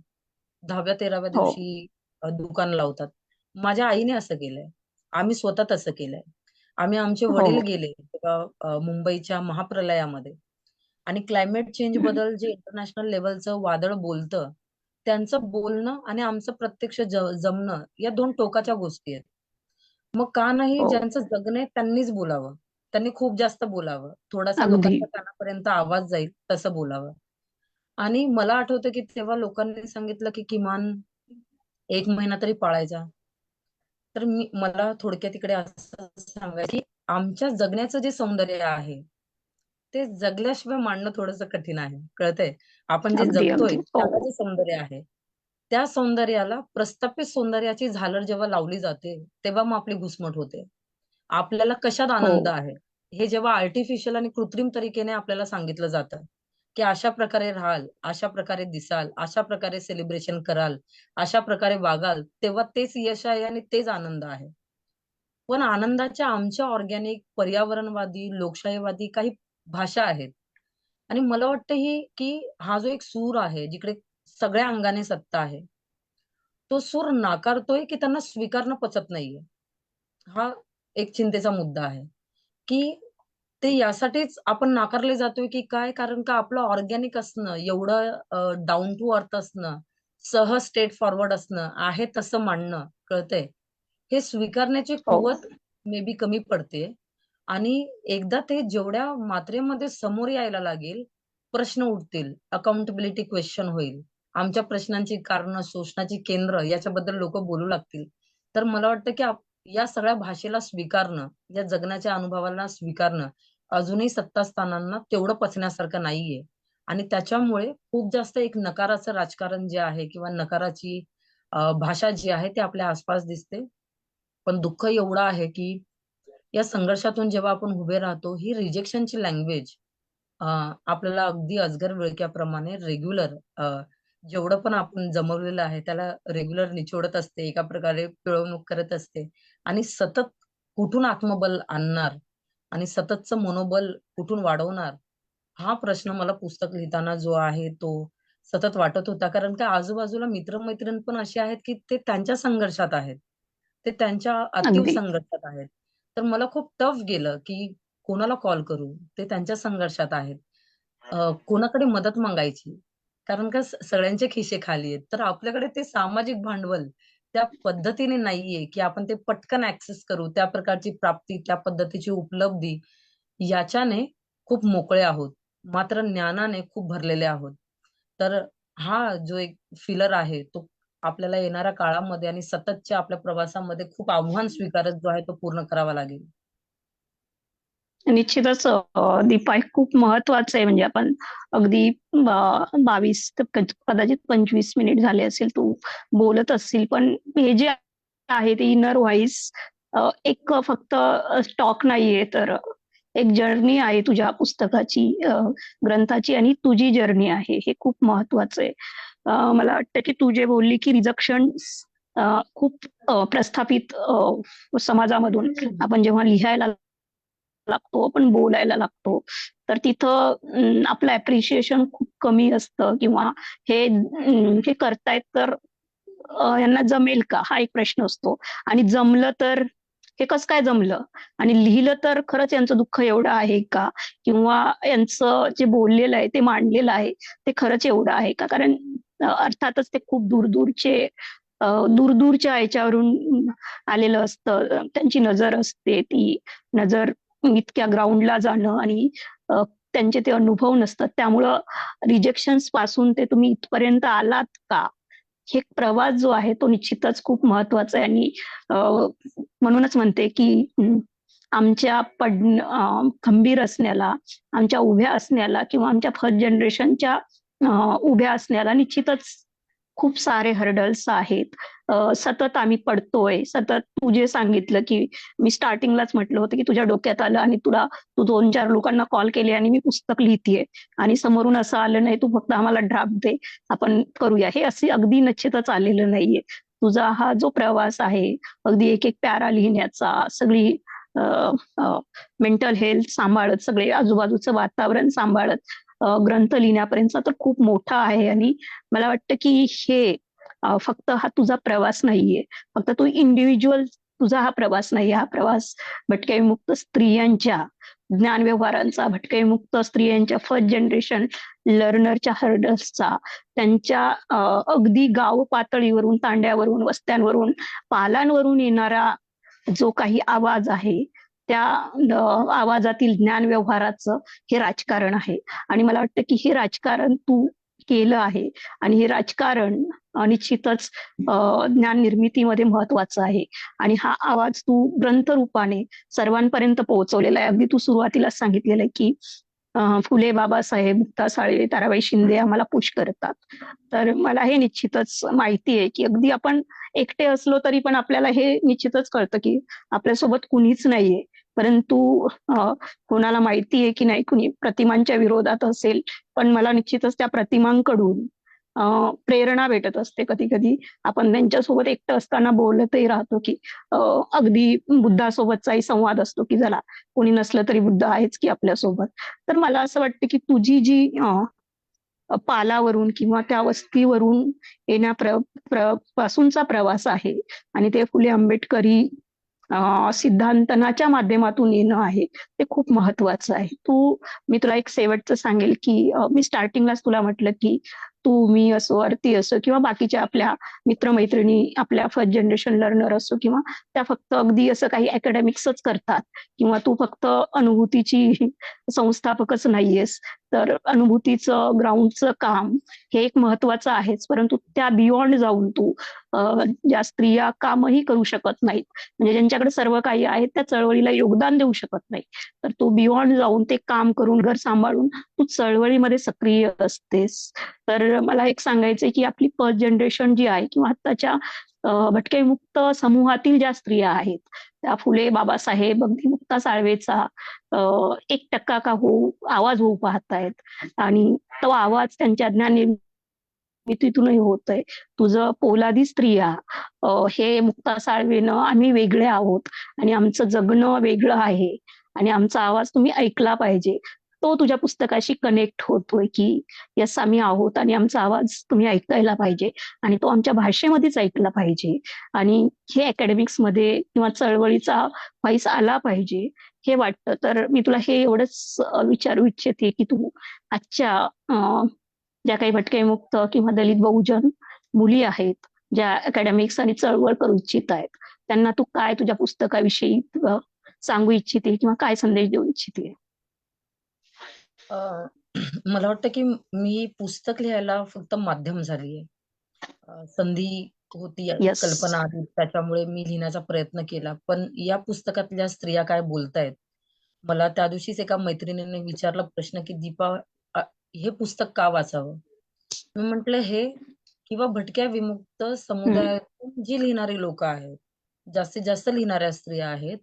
10व्या-13व्या हो, दिवशी दुकान लावतात. माझ्या आईने असं केलंय. आम्ही स्वतः तसं केलंय. आम्ही आमचे हो, वडील हो. गेले तेव्हा मुंबईच्या महाप्रलयामध्ये आणि क्लायमेट चेंज बद्दल जे इंटरनॅशनल लेव्हलचं वादळ बोलतं, त्यांचं बोलणं आणि आमचं प्रत्यक्ष जमणं या 2 टोकाच्या गोष्टी आहेत. मग का नाही हो, ज्यांचं जगणं आहे त्यांनीच बोलावं. त्यांनी खूप जास्त बोलावं. थोडासा अगदी. लोकांच्या कानापर्यंत आवाज जाईल तसं बोलावं. आणि मला आठवतं की तेव्हा लोकांनी सांगितलं की किमान 1 महिना तरी पाळायचा. तर मला थोडक्यात इकडे असं सांगायचं की आमच्या जगण्याचं जे सौंदर्य आहे ते जगल्याशिवाय मांडणं थोडंसं कठीण आहे. कळतंय? आपण जे अगदी जगतोय अगदी हो त्याला जे सौंदर्य आहे, त्या सौंदर्याला प्रस्थापित सौंदर्याची झालर जेव्हा लावली जाते, तेव्हा मग आपली घुसमट होते. आपल्याला कशात हो आनंद आहे, हे जेव्हा आर्टिफिशियल आणि कृत्रिम तरीकेने आपल्याला सांगितलं जातं, की अशा प्रकारे राहाल, अशा प्रकारे दिसाल, अशा प्रकारे सेलिब्रेशन कराल, अशा प्रकारे वागाल, तेव्हा तेच यश आहे आणि तेच आनंद आहे. पण आनंदाच्या आमच्या ऑर्गॅनिक, पर्यावरणवादी, लोकशाहीवादी काही भाषा आहेत. आणि मला वाटतं की हा जो एक सूर आहे, जिकडे सगळ्या अंगाने सत्ता आहे, तो सूर नाकारतोय की त्यांना स्वीकारणं पचत नाहीये. हा एक चिंतेचा मुद्दा आहे, की ते यासाठीच आपण नाकारले जातोय की काय? कारण का आपलं ऑर्गॅनिक असणं, एवढं डाउन टू अर्थ असणं, सहज स्ट्रेट फॉरवर्ड असणं, आहे तसं मांडणं, कळतंय? हे स्वीकारण्याची हो कुवत मे बी कमी पडते आणि एकदा ते जेवढ्या मात्रेमध्ये समोर यायला लागेल, प्रश्न उठतील, अकाउंटेबिलिटी क्वेश्चन होईल. आमच्या प्रश्नांची कारणं, शोषणाची केंद्र याच्याबद्दल लोकं बोलू लागतील. तर मला वाटतं की या सगळ्या भाषेला स्वीकारणं, या जगण्याच्या अनुभवाला स्वीकारणं, अजूनही सत्तास्थानांना तेवढं पचण्यासारखं नाहीये. आणि त्याच्यामुळे खूप जास्त एक नकाराचं राजकारण जे आहे किंवा नकाराची भाषा जी आहे ती आपल्या आसपास दिसते. पण दुःख एवढं आहे की या संघर्षातून जेव्हा आपण उभे राहतो, ही रिजेक्शनची लँग्वेज आपल्याला अगदी अजगर विळक्याप्रमाणे रेग्युलर जेवढं पण आपण जमवलेलं आहे त्याला रेग्युलर निचोडत असते, एका प्रकारे पिळवणूक करत असते आणि सतत कुठून आत्मबल आणणार आणि सततचं मनोबल कुठून वाढवणार, हा प्रश्न मला पुस्तक लिहिताना जो आहे तो सतत वाटत होता. कारण का आजूबाजूला मित्र-मैत्रीण पण असे आहेत, की ते त्यांच्या संघर्षात आहेत. ते त्यांच्या अतीव अगदी संघर्षात आहेत. तर मला खूप टफ गेलं, की कोणाला कॉल करू? ते त्यांच्या संघर्षात आहेत. कोणाकडे मदत मागायची? कारण का सगळ्यांचे खिसे खाली आहेत. तर आपल्याकडे ते सामाजिक भांडवल त्या पद्धतीने नाहीये, की आपण ते पटकन ॲक्सेस करू. त्या प्रकारची प्राप्ती, त्या पद्धतीची उपलब्धी याच्याने खूप मोकळे आहोत. मात्र ज्ञानाने खूप भरलेले आहोत. तर हा जो एक फिलर आहे, तो आपल्याला येणाऱ्या काळामध्ये आणि सततच्या आपल्या प्रवासामध्ये खूप आव्हान स्वीकारत जो आहे, तो पूर्ण करावा लागेल. निश्चितच दीपा हे खूप महत्वाचं आहे. म्हणजे आपण अगदी 22 तर कदाचित 25 मिनिट झाले असेल तू बोलत असशील. पण हे जे आहे ते इनर व्हॉइस एक फक्त स्टॉक नाहीये, तर एक जर्नी आहे तुझ्या पुस्तकाची, ग्रंथाची आणि तुझी जर्नी आहे. हे खूप महत्वाचं आहे. मला वाटतं की तू जे बोलली की रिजेक्शन खूप प्रस्थापित समाजामधून आपण जेव्हा लिहायला लागतो, आपण बोलायला लागतो. तर तिथं आपलं ॲप्रिशिएशन खूप कमी असतं किंवा हे करतायत तर यांना जमेल का? हा एक प्रश्न असतो आणि जमलं तर हे कसं काय जमलं? आणि लिहिलं तर खरंच यांचं दुःख एवढं आहे का? किंवा यांचं जे बोललेलं आहे, ते मांडलेलं आहे, ते खरंच एवढं आहे का? कारण अर्थातच ते खूप दूरच्या ह्याच्यावरून आलेलं असतं. त्यांची नजर असते, ती नजर इतक्या ग्राउंडला जाणं आणि त्यांचे ते अनुभव नसतात. त्यामुळं रिजेक्शन्स पासून ते तुम्ही इथपर्यंत आलात का? हे प्रवास जो आहे तो निश्चितच खूप महत्वाचा आहे आणि म्हणूनच म्हणते की आमच्या खंबीर असण्याला, आमच्या उभ्या असण्याला किंवा आमच्या फर्स्ट जनरेशनच्या उभ्या असण्याला निश्चितच खूप सारे हर्डल्स आहेत. सतत आम्ही पडतोय. सतत तू जे सांगितलं की मी स्टार्टिंगलाच म्हटलं होतं की तुझ्या डोक्यात आलं आणि तू 2-4 लोकांना कॉल केले आणि मी पुस्तक लिहितीये आणि समोरून असं आलं नाही, तू फक्त आम्हाला ड्राफ्ट दे, आपण करूया. हे असे अगदी निश्चितच आलेलं नाहीये. तुझा हा जो प्रवास आहे, अगदी एक-एक पॅरा लिहिण्याचा, सगळी मेंटल हेल्थ सांभाळत, सगळे आजूबाजूचं वातावरण सांभाळत ग्रंथ लिहिण्यापर्यंतचा तर खूप मोठा आहे आणि मला वाटतं की हे फक्त हा तुझा प्रवास नाहीये. फक्त तू इंडिव्हिज्युअल तुझा हा प्रवास नाहीये. हा प्रवास भटक्या विमुक्त स्त्रियांच्या ज्ञान व्यवहारांचा, भटक्या विमुक्त स्त्रियांच्या फर्स्ट जनरेशन लर्नरच्या हर्डल्सचा, त्यांच्या अगदी गाव पातळीवरून, तांड्यावरून, वस्त्यांवरून, पालांवरून येणारा जो काही आवाज आहे, त्या आवाजातील ज्ञान व्यवहाराचं हे राजकारण आहे. आणि मला वाटतं की हे राजकारण तू केलं आहे आणि हे राजकारण निश्चितच ज्ञान निर्मितीमध्ये महत्वाचा आहे. आणि हा आवाज तू ग्रंथ रूपाने सर्वांपर्यंत पोहोचवलेला आहे. अगदी तू सुरुवातीलाच सांगितलेलं आहे की फुले, बाबासाहेब, मुक्ता साळवे, ताराबाई शिंदे आम्हाला पुश करतात. तर मला हे निश्चितच माहिती आहे की अगदी आपण एकटे असलो तरी पण आपल्याला हे निश्चितच कळतं की आपल्यासोबत कुणीच नाहीये. परंतु कोणाला माहिती आहे की नाही, कुणी प्रतिमांच्या विरोधात असेल, पण मला निश्चितच त्या प्रतिमांकडून प्रेरणा भेटत असते. कधी कधी आपण त्यांच्यासोबत एकटं असताना बोलतही राहतो की अगदी बुद्धासोबतचाही संवाद असतो की चला कोणी नसलं तरी बुद्ध आहेच की आपल्यासोबत. तर मला असं वाटतं की तुझी जी पालावरून किंवा त्या वस्तीवरून येण्या पासूनचा प्रवास आहे आणि ते फुले आंबेडकरी सिद्धांतनाच्या माध्यमातून येणं आहे, ते खूप महत्वाचं आहे. मी तुला एक शेवटचं सांगेल की मी स्टार्टिंगलाच तुला म्हटलं की तू, मी असो, आरती असो किंवा बाकीच्या आपल्या मित्रमैत्रिणी, आपल्या फर्स्ट जनरेशन लर्नर असो किंवा त्या फक्त अगदी असं काही अकॅडमिक्सच करतात किंवा तू फक्त अनुभूतीची संस्थापकच नाहीयेस. तर अनुभूतीचं ग्राउंडचं काम हे एक महत्वाचं आहेच, परंतु त्या बियॉन्ड जाऊन तू ज्या स्त्रिया कामही करू शकत नाहीत, म्हणजे ज्यांच्याकडे सर्व काही आहे त्या चळवळीला योगदान देऊ शकत नाही, तर तू बियॉन्ड जाऊन ते काम करून घर सांभाळून तू चळवळीमध्ये सक्रिय असतेस. तर मला एक सांगायचंय की आपली फर्स्ट जनरेशन जी आहे किंवा आत्ताच्या भटकेमुक्त समूहातील ज्या स्त्रिया आहेत, त्या फुले, बाबासाहेब, अगदी मुक्ता साळवेचा 1% का होऊ आवाज होऊ पाहतायत आणि तो आवाज त्यांच्या ज्ञान निर्मितीतूनही होतोय. तुझं पोलादी स्त्रिया हे मुक्ता साळवेनं आम्ही वेगळे आहोत आणि आमचं जगणं वेगळं आहे आणि आमचा आवाज तुम्ही ऐकला पाहिजे. तो तुझ्या पुस्तकाशी कनेक्ट होतोय की येस आम्ही आहोत आणि आमचा आवाज तुम्ही ऐकायला पाहिजे आणि तो आमच्या भाषेमध्येच ऐकला पाहिजे आणि हे अकॅडमिक्समध्ये किंवा चळवळीचा व्हॉइस आला पाहिजे हे वाटतं. तर मी तुला हे एवढंच विचारू इच्छिते की तू आजच्या ज्या काही भटकेमुक्त किंवा दलित बहुजन मुली आहेत, ज्या अकॅडमिक्स आणि चळवळ करू इच्छित आहेत, त्यांना तू काय तुझ्या पुस्तकाविषयी सांगू इच्छिते किंवा काय संदेश देऊ इच्छिते? मला वाटतं की मी पुस्तक लिहायला फक्त माध्यम झालीये. संधी होती, येस. कल्पना आली, त्याच्यामुळे मी लिहिण्याचा प्रयत्न केला. पण या पुस्तकातल्या स्त्रिया काय बोलतायत, मला त्या दिवशीच एका मैत्रिणीने विचारला प्रश्न की दीपा, हे पुस्तक का वाचावं? मी म्हंटल हे किंवा भटक्या विमुक्त समुदायातून जी लिहिणारी लोक आहेत, जास्तीत जास्त लिहिणाऱ्या स्त्रिया आहेत,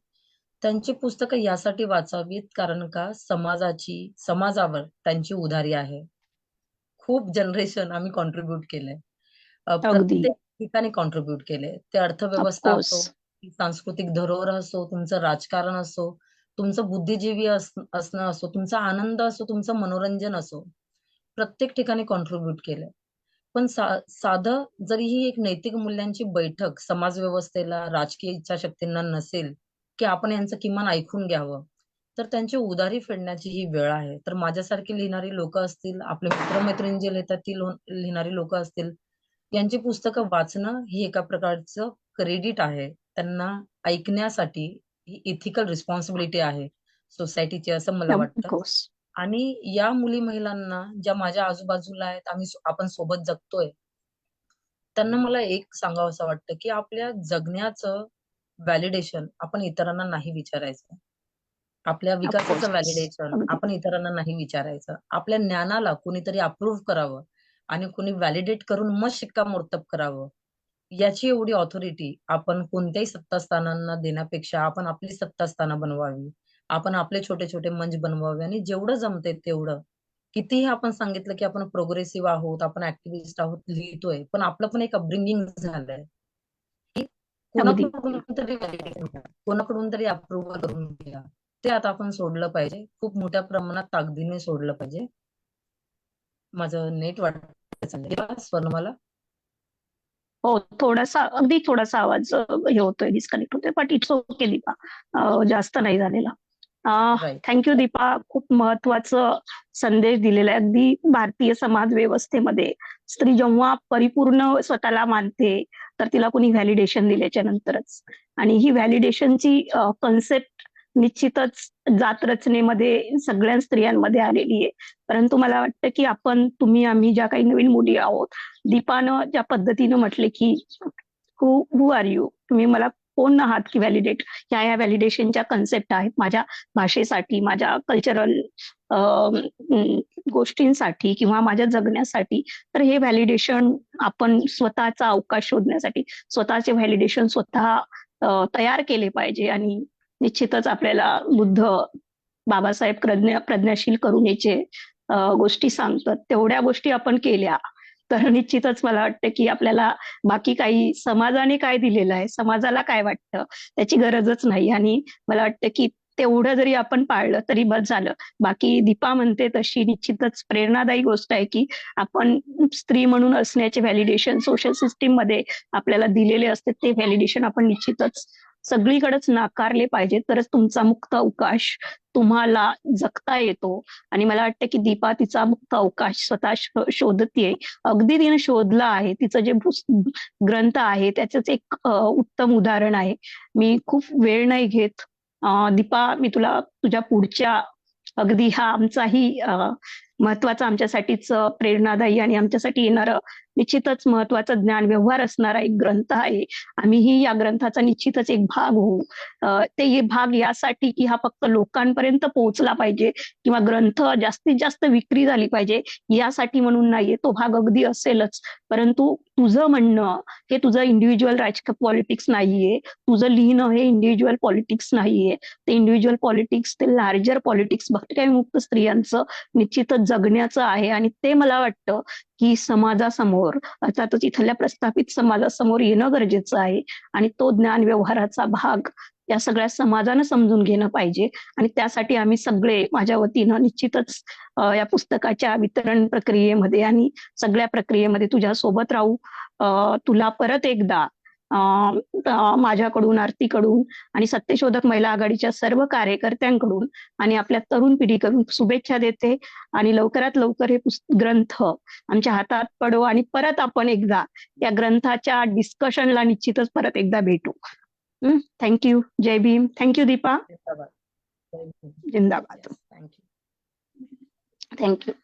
त्यांची पुस्तकं यासाठी वाचावीत कारण का समाजावर त्यांची उधारी आहे. खूप जनरेशन आम्ही कॉन्ट्रीब्युट केलंय. अगदी. प्रत्येक ठिकाणी कॉन्ट्रीब्युट केलंय. ते अर्थव्यवस्था ऑफकोर्स. असो, सांस्कृतिक धरोहर असो, तुमचं राजकारण असो, तुमचं बुद्धिजीवी असणं असो, तुमचा आनंद असो, तुमचं मनोरंजन असो, प्रत्येक ठिकाणी कॉन्ट्रीब्युट केलंय. पण साधं जरी ही एक नैतिक मूल्यांची बैठक समाज व्यवस्थेला, राजकीय इच्छाशक्तींना नसेल, की आपण यांचं किमान ऐकून घ्यावं, तर त्यांची उधारी फेडण्याची ही वेळ आहे. तर माझ्यासारखी लिहिणारी लोकं असतील, आपले मित्र-मैत्रिणी जे लिहितात ती लिहिणारी लोकं असतील, यांची पुस्तकं वाचणं ही एका प्रकारचं क्रेडिट आहे. त्यांना ऐकण्यासाठी ही इथिकल रिस्पॉन्सिबिलिटी आहे सोसायटीची, असं मला वाटतं. ऑफकोर्स. आणि या मुली महिलांना ज्या माझ्या आजूबाजूला आहेत, आपण सोबत जगतोय, त्यांना मला एक सांगावसं वाटतं की आपल्या जगण्याचं व्हॅलिडेशन आपण इतरांना नाही विचारायचं. आपल्या विकासाचं ऑफकोर्स. व्हॅलिडेशन अगदी. आपण इतरांना नाही विचारायचं. आपल्या ज्ञानाला कुणीतरी अप्रूव्ह करावं आणि कुणी व्हॅलिडेट करून मग शिक्कामोर्तब करावं. याची एवढी ऑथॉरिटी आपण कोणत्याही सत्तास्थानांना देण्यापेक्षा आपण आपली सत्तास्थानं बनवावी. आपण आपले छोटे-छोटे मंच बनवावे आणि जेवढं जमतंय तेवढं. कितीही आपण सांगितलं की आपण प्रोग्रेसिव्ह आहोत, आपण ॲक्टिव्हिस्ट आहोत, लिहितोय, पण आपलं पण एक अपब्रिंगिंग झालंय. की अगदी. कोणाकडून तरी व्हॅलिडेशन घ्या, कोणाकडून तरी अप्रूव्हल करून घ्या. ते आता आपण सोडलं पाहिजे. खूप मोठ्या प्रमाणात ताकदीने सोडलं पाहिजे. माझं नेट वाटतं चाललंय. स्वर्णमाला? हो, अगदी थोडासा आवाज हे होतोय, डिस्कनेक्ट होतोय, बट इट्स ओके दीपा. जास्त नाही झालेला. राईट. थँक्यू दीपा. खूप महत्वाचं संदेश दिलेला आहे. अगदी भारतीय समाज व्यवस्थेमध्ये स्त्री जेव्हा परिपूर्ण स्वतःला मानते, तर तिला कोणी व्हॅलिडेशन दिल्याच्या नंतरच. आणि ही व्हॅलिडेशनची कन्सेप्ट निश्चितच जात रचनेमध्ये सगळ्या स्त्रियांमध्ये आलेली आहे. परंतु मला वाटतं की तुम्ही आम्ही ज्या काही नवीन मुली आहोत, दीपानं ज्या पद्धतीनं म्हटले की हू आर यू, तुम्ही मला कोण आहात की व्हॅलिडेट, ह्या व्हॅलिडेशनच्या कन्सेप्ट आहेत माझ्या भाषेसाठी, माझ्या कल्चरल गोष्टींसाठी किंवा माझ्या जगण्यासाठी. तर हे व्हॅलिडेशन आपण स्वतःचा अवकाश शोधण्यासाठी स्वतःचे व्हॅलिडेशन स्वतः तयार केले पाहिजे. आणि निश्चितच आपल्याला बुद्ध, बाबासाहेब प्रज्ञाशील करुणेचे गोष्टी सांगतात, तेवढ्या गोष्टी आपण केल्या तर निश्चितच मला वाटतं की आपल्याला बाकी काही समाजाने काय दिलेलं आहे, समाजाला काय वाटतं त्याची गरजच नाही. आणि मला वाटतं की तेवढं जरी आपण पाळलं तरी बस झालं. बाकी दीपा म्हणते तशी निश्चितच प्रेरणादायी गोष्ट आहे की आपण स्त्री म्हणून असण्याचे व्हॅलिडेशन सोशल सिस्टीम मध्ये आपल्याला दिलेले असते, ते व्हॅलिडेशन आपण निश्चितच सगळीकडेच नाकारले पाहिजे, तरच तुमचा मुक्त अवकाश तुम्हाला जगता येतो. आणि मला वाटतं की दीपा तिचा मुक्त अवकाश स्वतः शोधतीये. अगदी तिने शोधला आहे. तिचं जे ग्रंथ आहे त्याचंच एक उत्तम उदाहरण आहे. मी खूप वेळ नाही घेत. दीपा, मी तुला तुझ्या पुढच्या अगदी हा आमचाही महत्वाचा, आमच्यासाठीच प्रेरणादायी आणि आमच्यासाठी येणारं निश्चितच महत्वाचं ज्ञान व्यवहार असणारा एक ग्रंथ आहे. आम्हीही या ग्रंथाचा निश्चितच एक भाग होऊ. ते भाग यासाठी की हा फक्त लोकांपर्यंत पोहोचला पाहिजे किंवा ग्रंथ जास्तीत जास्त विक्री झाली पाहिजे यासाठी म्हणून नाहीये. तो भाग अगदी असेलच, परंतु तुझं म्हणणं हे तुझं इंडिव्हिज्युअल राजकीय पॉलिटिक्स नाहीये. तुझं लिहिणं हे इंडिव्हिज्युअल पॉलिटिक्स नाहीये. ते इंडिव्हिज्युअल पॉलिटिक्स, ते लार्जर पॉलिटिक्स भक्तिमुक्त स्त्रियांचं निश्चितच जगण्याचं आहे. आणि ते मला वाटतं की समाजासमोर, अर्थातच इथल्या प्रस्थापित समाजासमोर येणं गरजेचं आहे. आणि तो ज्ञान व्यवहाराचा भाग या सगळ्या समाजानं समजून घेणं पाहिजे. आणि त्यासाठी आम्ही सगळे माझ्या वतीनं निश्चितच या पुस्तकाच्या वितरण प्रक्रियेमध्ये आणि सगळ्या प्रक्रियेमध्ये तुझ्या सोबत राहू. तुला परत एकदा माझ्याकडून, आरतीकडून आणि सत्यशोधक महिला आघाडीच्या सर्व कार्यकर्त्यांकडून आणि आपल्या तरुण पिढीकडून शुभेच्छा देते. आणि लवकरात लवकर हे ग्रंथ आमच्या हातात पडो आणि परत आपण एकदा या ग्रंथाच्या डिस्कशनला निश्चितच परत एकदा भेटू. थँक्यू. जय भीम. थँक्यू दीपा. जिंदाबाद. जिंदाबाद. थँक्यू. थँक्यू.